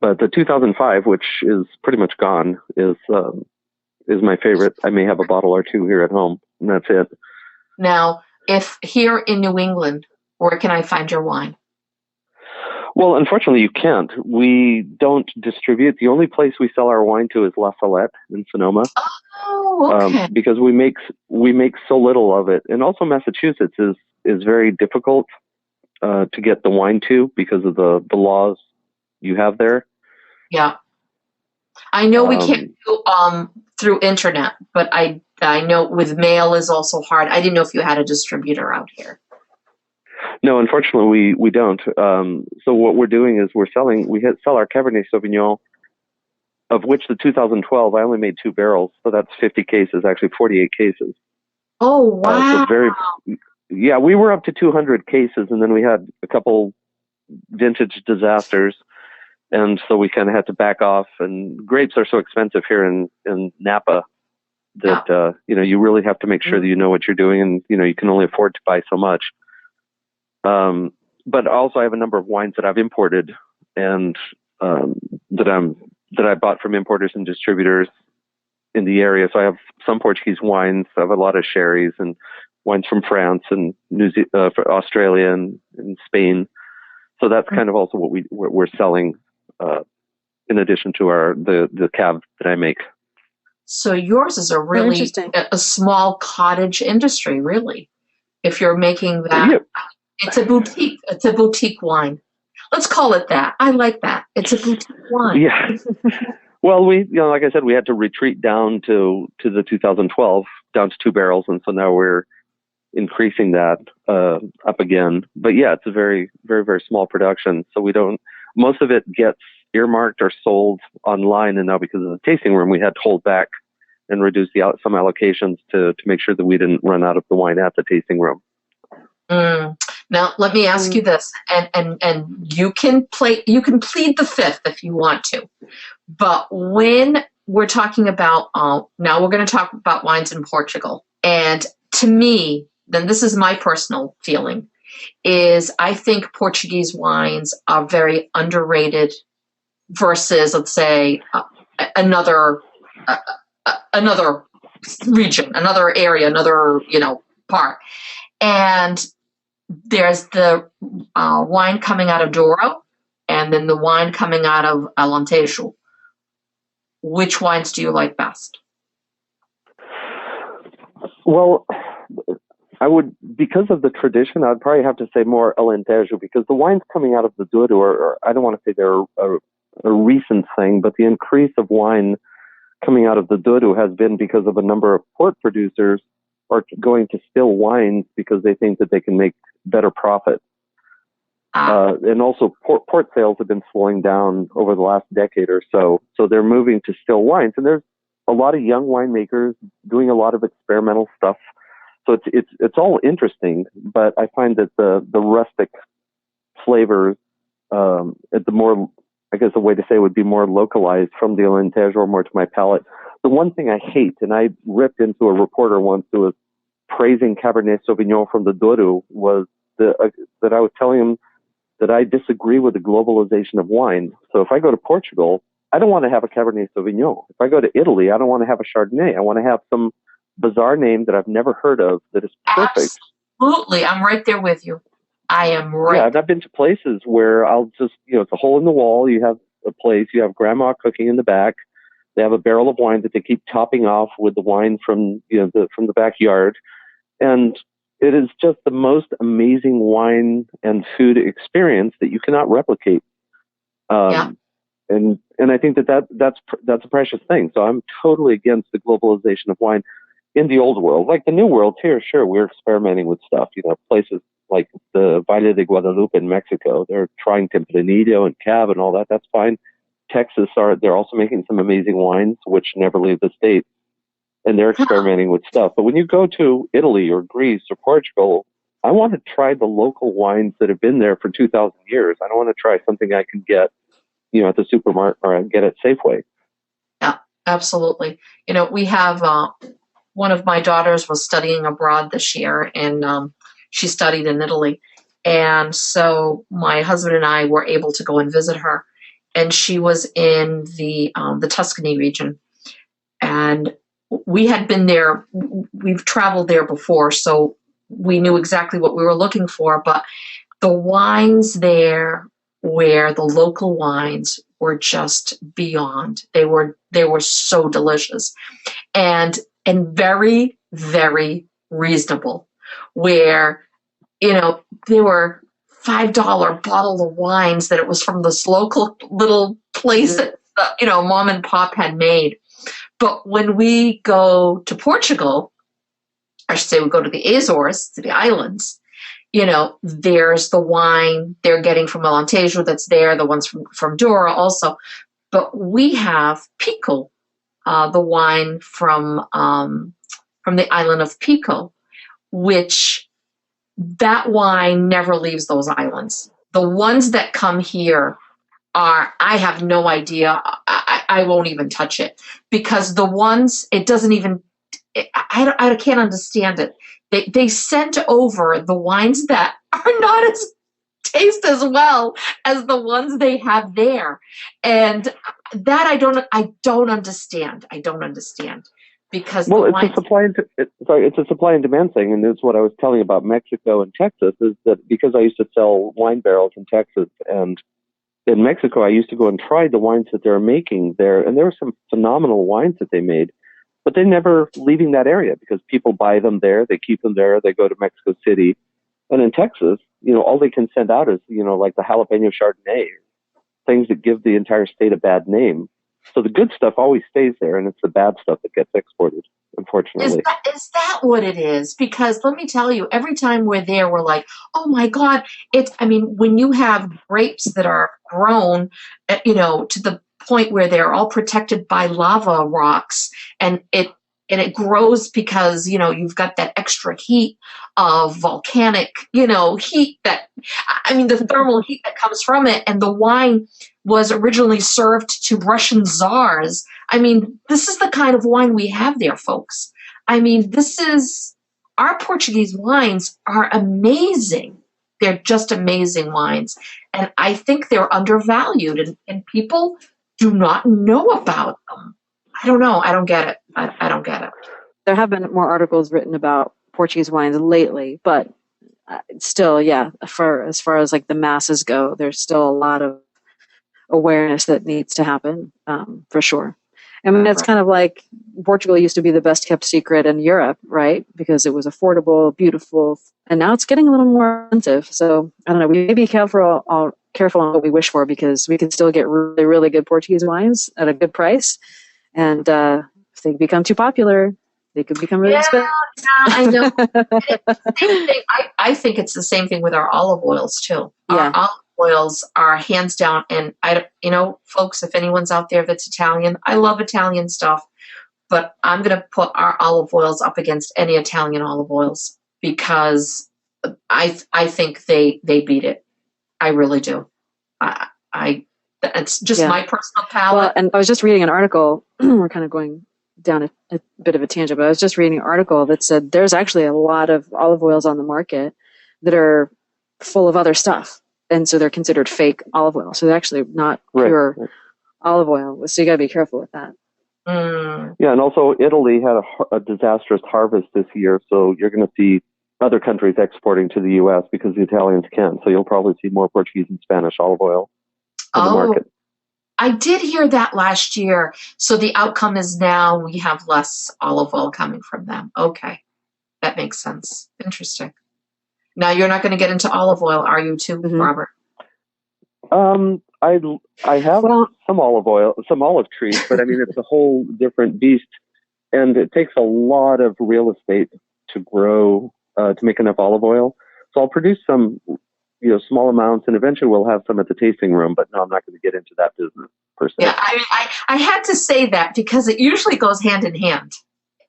But the 2005, which is pretty much gone, is my favorite. I may have a bottle or two here at home, and that's it. Now, if here in New England, where can I find your wine? Well, unfortunately, you can't. We don't distribute. The only place we sell our wine to is La Salette in Sonoma. Oh, okay. Because we make so little of it, and also Massachusetts is very difficult to get the wine to because of the laws you have there. Yeah, I know we can't do through internet, but I know with mail is also hard. I didn't know if you had a distributor out here. No, unfortunately, we don't. So what we're doing is we sell our Cabernet Sauvignon, of which the 2012 I only made 2 barrels, so that's 50 cases, actually 48 cases. Oh wow! We were up to 200 cases, and then we had a couple vintage disasters, and so we kind of had to back off. And grapes are so expensive here in Napa that you really have to make sure that you know what you're doing, and you can only afford to buy so much. But also I have a number of wines that I've imported and that I bought from importers and distributors in the area. So I have some Portuguese wines. I have a lot of sherries and wines from France and Australia and Spain. So that's kind of also what we're selling in addition to the cab that I make. So yours is a really a small cottage industry, really. If you're making that. Yeah. It's a boutique. It's a boutique wine. Let's call it that. I like that. It's a boutique wine. Yeah. Well, like I said, we had to retreat down to the 2012, down to 2 barrels, and so now we're increasing that up again. But yeah, it's a very, very, very small production. So most of it gets earmarked or sold online, and now because of the tasting room, we had to hold back and reduce some allocations to make sure that we didn't run out of the wine at the tasting room. Now, let me ask you this, and you can plead the fifth if you want to. But when we're talking about, now we're going to talk about wines in Portugal. And to me, then this is my personal feeling, is I think Portuguese wines are very underrated versus, let's say, another region, another area, another, part. And there's the wine coming out of Douro, and then the wine coming out of Alentejo. Which wines do you like best? Well, because of the tradition, I'd probably have to say more Alentejo, because the wines coming out of the Douro, I don't want to say they're a recent thing, but the increase of wine coming out of the Douro has been because of a number of port producers are going to still wines because they think that they can make better profit. And also port sales have been slowing down over the last decade or so. So they're moving to still wines. And there's a lot of young winemakers doing a lot of experimental stuff. So it's all interesting, but I find that the rustic flavors, the more I guess the way to say it would be more localized from the Alentejo more to my palate. The one thing I hate, and I ripped into a reporter once who was praising Cabernet Sauvignon from the Douro, was that I was telling him that I disagree with the globalization of wine. So if I go to Portugal, I don't want to have a Cabernet Sauvignon. If I go to Italy, I don't want to have a Chardonnay. I want to have some bizarre name that I've never heard of that is perfect. Absolutely. I'm right there with you. I am right. Yeah, and I've been to places where I'll just, it's a hole in the wall. You have a place, you have grandma cooking in the back. They have a barrel of wine that they keep topping off with the wine from, from the backyard. And it is just the most amazing wine and food experience that you cannot replicate. Yeah. And I think that's a precious thing. So I'm totally against the globalization of wine in the old world. Like the new world here, sure, we're experimenting with stuff. Places like the Valle de Guadalupe in Mexico, they're trying Tempranillo and Cab and all that. That's fine. Texas they're also making some amazing wines, which never leave the state, and they're experimenting with stuff. But when you go to Italy or Greece or Portugal, I want to try the local wines that have been there for 2,000 years. I don't want to try something I can get, at the supermarket or get at Safeway. Yeah, absolutely. We have one of my daughters was studying abroad this year, and she studied in Italy. And so my husband and I were able to go and visit her. And she was in the Tuscany region. And we had been there. We've traveled there before, so we knew exactly what we were looking for. But the wines there, where the local wines were just beyond. They were so delicious, and very, very reasonable. Where there were $5 bottle of wines that it was from this local little place that mom and pop had made. But when we go to Portugal, I should say we go to the Azores, to the islands, there's the wine they're getting from Alentejo that's there, the ones from Douro also. But we have Pico, the wine from the island of Pico, which that wine never leaves those islands. The ones that come here I have no idea. I won't even touch it, because the ones, it doesn't even, I can't understand it. They sent over the wines that are not as taste as well as the ones they have there. And that I don't understand. I don't understand. Because it's a supply and demand thing, and that's what I was telling you about Mexico and Texas, is that because I used to sell wine barrels in Texas, and in Mexico I used to go and try the wines that they're making there, and there were some phenomenal wines that they made, but they're never leaving that area because people buy them there, they keep them there, they go to Mexico City. And in Texas, all they can send out is, like the jalapeno Chardonnay, things that give the entire state a bad name. So the good stuff always stays there, and it's the bad stuff that gets exported, unfortunately. Is that what it is? Because let me tell you, every time we're there, we're like, oh my God, when you have grapes that are grown, to the point where they're all protected by lava rocks, and it grows because, you've got that extra heat of volcanic, heat the thermal heat that comes from it. And the wine was originally served to Russian czars. This is the kind of wine we have there, folks. Our Portuguese wines are amazing. They're just amazing wines. And I think they're undervalued, and people do not know about them. I don't know. I don't get it. I don't get it. There have been more articles written about Portuguese wines lately, but still, yeah, as far as like the masses go, there's still a lot of awareness that needs to happen, for sure. It's kind of like Portugal used to be the best kept secret in Europe, right? Because it was affordable, beautiful, and now it's getting a little more expensive. So I don't know. We may be careful on what we wish for, because we can still get really, really good Portuguese wines at a good price. And if they become too popular, they could become really expensive. Yeah, I know. Same thing. I think it's the same thing with our olive oils too. Yeah. Our olive oils are hands down, and folks, if anyone's out there that's Italian, I love Italian stuff, but I'm going to put our olive oils up against any Italian olive oils, because I think they beat it. I really do. I It's just Yeah. my personal Well, palate. and I was just reading an article. We're kind of going down a bit of a tangent, but I was just reading an article that said there's actually a lot of olive oils on the market that are full of other stuff. And so they're considered fake olive oil. So they're actually not pure olive oil. So you got to be careful with that. Mm. Yeah, and also Italy had a disastrous harvest this year, so you're going to see other countries exporting to the U.S. because the Italians can't. So you'll probably see more Portuguese and Spanish olive oil in the market. I did hear that last year. So the outcome is now we have less olive oil coming from them. Okay, that makes sense. Interesting. Now you're not going to get into olive oil, are you too, Robert? I have some olive oil, some olive trees, but I mean, it's a whole different beast, and it takes a lot of real estate to grow, to make enough olive oil. So I'll produce some, small amounts, and eventually we'll have some at the tasting room, but no, I'm not going to get into that business per se. Yeah, I had to say that because it usually goes hand in hand.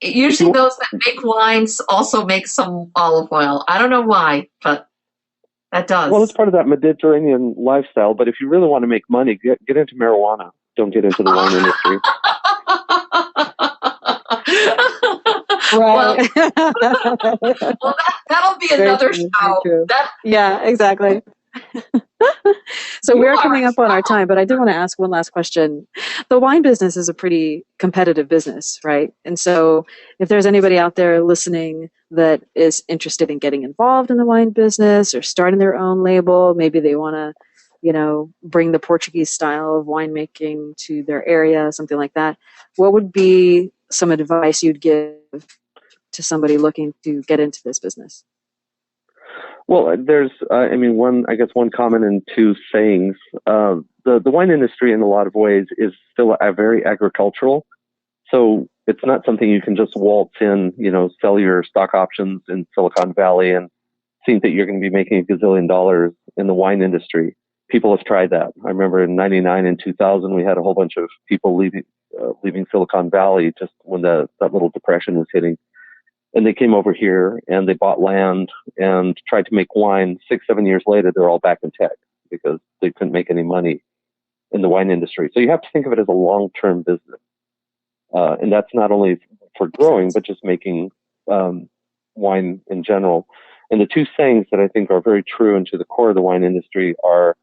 It usually those that make wines also make some olive oil. I don't know why, but that does. Well, it's part of that Mediterranean lifestyle, but if you really want to make money, get into marijuana. Don't get into the wine industry. Right. Well, that'll be another show. Yeah, exactly. So we are coming up on our time, but I do want to ask one last question. The wine business is a pretty competitive business, right? And so if there's anybody out there listening that is interested in getting involved in the wine business or starting their own label, maybe they want to, bring the Portuguese style of winemaking to their area, something like that. What would be some advice you'd give to somebody looking to get into this business? Well, there's, one comment and two sayings. The wine industry, in a lot of ways, is still very agricultural. So it's not something you can just waltz in, sell your stock options in Silicon Valley and think that you're going to be making $1 gazillion in the wine industry. People have tried that. I remember in '99 and 2000, we had a whole bunch of people leaving Silicon Valley just when that little depression was hitting. And they came over here and they bought land and tried to make wine. 6-7 years later, they're all back in tech because they couldn't make any money in the wine industry. So you have to think of it as a long-term business. And that's not only for growing, but just making wine in general. And the two sayings that I think are very true and to the core of the wine industry are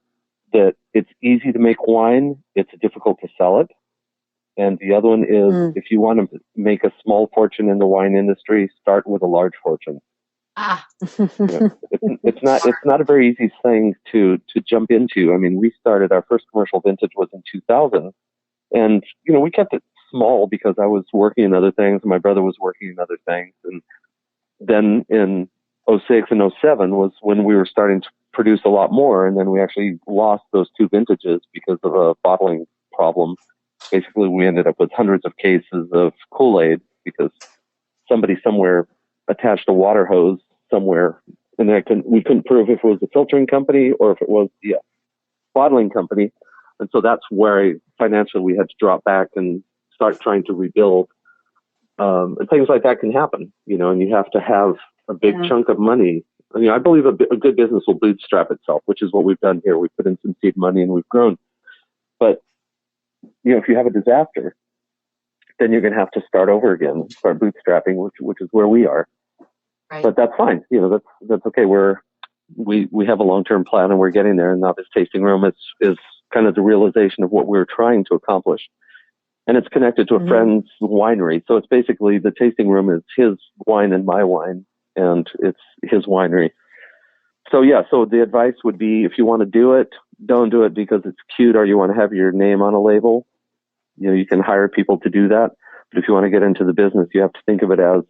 that it's easy to make wine, it's difficult to sell it. And the other one is, if you want to make a small fortune in the wine industry, start with a large fortune. It's not a very easy thing to jump into. I mean, we started, our first commercial vintage was in 2000. And, we kept it small because I was working in other things and my brother was working in other things. And then in 06 and 07 was when we were starting to produce a lot more. And then we actually lost those two vintages because of a bottling problem. Basically, we ended up with hundreds of cases of Kool-Aid because somebody somewhere attached a water hose somewhere, and we couldn't prove if it was the filtering company or if it was the bottling company. And so that's where financially we had to drop back and start trying to rebuild. And things like that can happen, and you have to have a big chunk of money. I believe a good business will bootstrap itself, which is what we've done here. We put in some seed money and we've grown. But if you have a disaster, then you're going to have to start over again, start bootstrapping, which is where we are. Right. But that's fine. That's okay. We have a long-term plan and we're getting there. And now this tasting room is kind of the realization of what we're trying to accomplish. And it's connected to a friend's winery. So it's basically the tasting room is his wine and my wine, and it's his winery. So the advice would be, if you want to do it, don't do it because it's cute or you want to have your name on a label. You can hire people to do that. But if you want to get into the business, you have to think of it as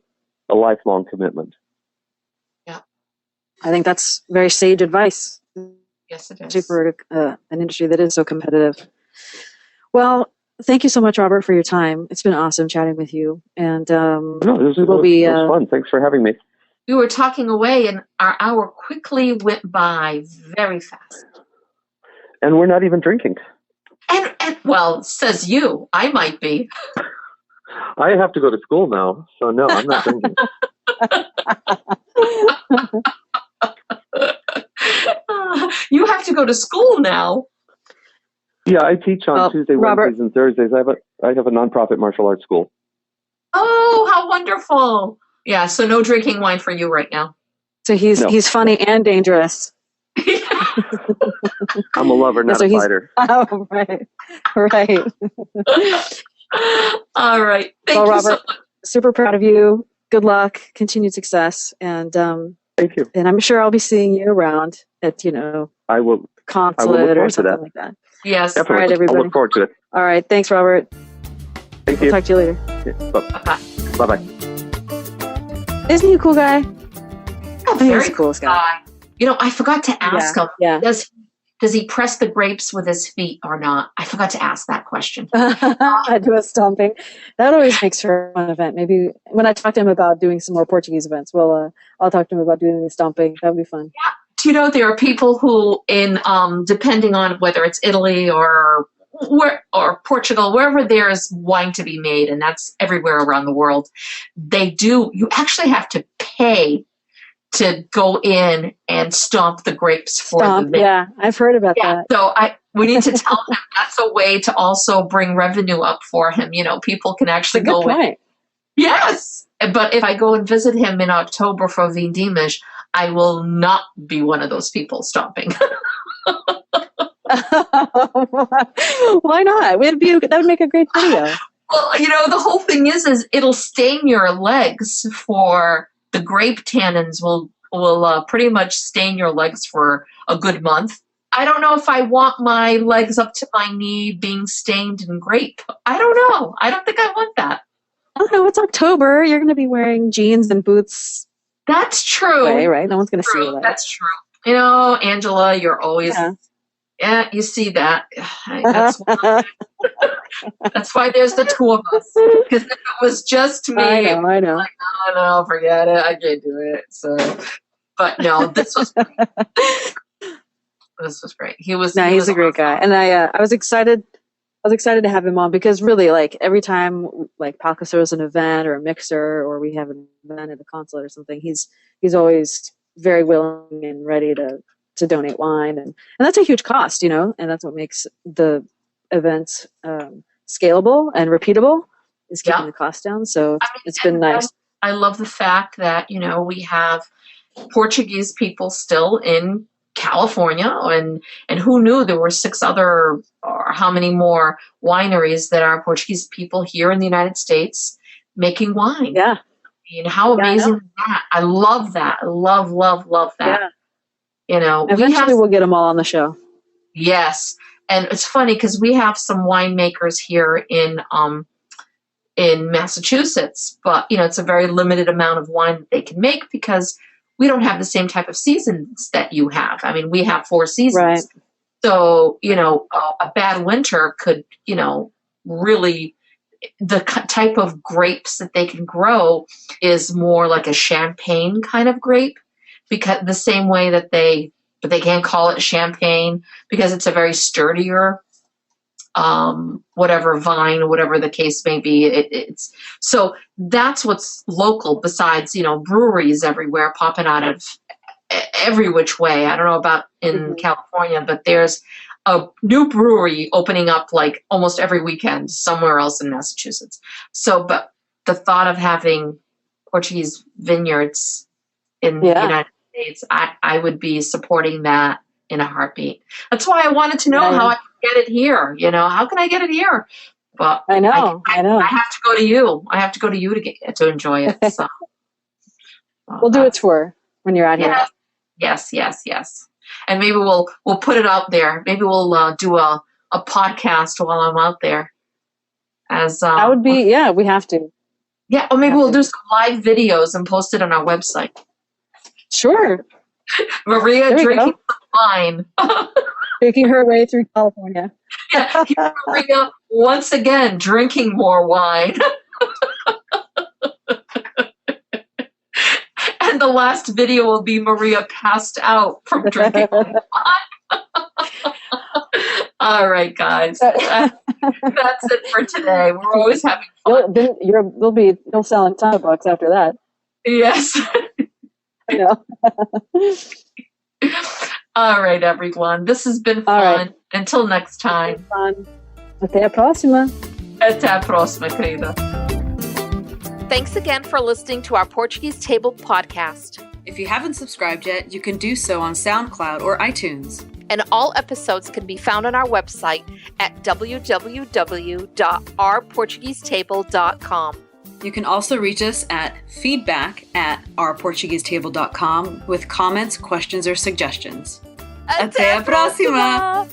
a lifelong commitment. Yeah. I think that's very sage advice. Yes, it is. Especially for an industry that is so competitive. Well, thank you so much, Robert, for your time. It's been awesome chatting with you. And it was fun. Thanks for having me. We were talking away and our hour quickly went by very fast. And we're not even drinking. And well, says you. I might be. I have to go to school now, so no, I'm not drinking. You have to go to school now. Yeah, I teach on Tuesday, Robert. Wednesdays, and Thursdays. I have a nonprofit martial arts school. Oh, how wonderful. Yeah, so no drinking wine for you right now. So he's funny and dangerous. I'm a lover, not a fighter. Oh, right. Right. All right. Thank you, Robert, so much. super proud of you. Good luck, continued success, and thank you. And I'm sure I'll be seeing you around at I will consulate or something like that. Yes. Definitely. All right, everybody. I'll look forward to it. All right. Thanks, Robert. Thank you. Talk to you later. Yeah, bye-bye. Isn't he a cool guy? Oh, He's very the coolest guy. I forgot to ask him. Yeah. Does he press the grapes with his feet or not? I forgot to ask that question. I do a stomping. That always makes for a fun event. Maybe when I talk to him about doing some more Portuguese events, I'll talk to him about doing the stomping. That would be fun. Yeah. Do you know there are people who, depending on whether it's Italy or Portugal, wherever there's wine to be made, and that's everywhere around the world, you actually have to pay to go in and stomp the grapes for the vineyard. Yeah, I've heard about that. So we need to tell him that's a way to also bring revenue up for him. People can actually That's a good point. Yes. But if I go and visit him in October for Vindimish, I will not be one of those people stomping. Why not? That would make a great video. Well, the whole thing is it'll stain your legs for the grape tannins will pretty much stain your legs for a good month. I don't know if I want my legs up to my knee being stained in grape. I don't know. I don't think I want that. I don't know. It's October. You're going to be wearing jeans and boots. That's true. Anyway, right? No one's going to see you. That's true. Angela, you're always... Yeah, you see that. That's why there's the two of us. Because if it was just me, I know. Like, oh no, forget it. I can't do it. So, but no, this was great. This was great. He's a great guy, and I was excited. I was excited to have him on because really, like every time, like Palca throws an event or a mixer, or we have an event at the consulate or something, he's always very willing and ready to donate wine, and that's a huge cost, and that's what makes the events scalable and repeatable, is keeping the cost down. So it's been nice. I love the fact that we have Portuguese people still in California, and who knew there were 6 other or how many more wineries that are Portuguese people here in the United States making wine. Yeah, how amazing is that? I love that. I love that. Yeah. Eventually we'll get them all on the show. Yes. And it's funny because we have some winemakers here in Massachusetts, but it's a very limited amount of wine that they can make because we don't have the same type of seasons that you have. I mean, we have 4 seasons. Right. So, a bad winter could, really, the type of grapes that they can grow is more like a champagne kind of grape. Because the same way that they can't call it champagne because it's a very sturdier, whatever vine, whatever the case may be. It's so that's what's local. Besides, breweries everywhere popping out of every which way. I don't know about in California, but there's a new brewery opening up like almost every weekend somewhere else in Massachusetts. So, but the thought of having Portuguese vineyards in the United States, I would be supporting that in a heartbeat. That's why I wanted to know how I can get it here. How can I get it here? But I know. I have to go to you. I have to go to you to enjoy it. So we'll do a tour when you're out here. Yes. And maybe we'll put it out there. Maybe we'll do a podcast while I'm out there. As that would be we have to. Yeah, or maybe we'll do some live videos and post it on our website. Sure. Maria drinking some wine. Making her way through California. Yeah, Maria once again drinking more wine. And the last video will be Maria passed out from drinking wine. All right, guys. That's it for today. We're always having fun. You'll sell a ton of books after that. Yes. I know. All right, everyone. This has been fun. All right. Until next time. Fun. Até a próxima. Até a próxima, querida. Thanks again for listening to our Portuguese Table podcast. If you haven't subscribed yet, you can do so on SoundCloud or iTunes. And all episodes can be found on our website at www.ourportuguesetable.com. You can also reach us at feedback@ourportuguesetable.com with comments, questions, or suggestions. Até a próxima!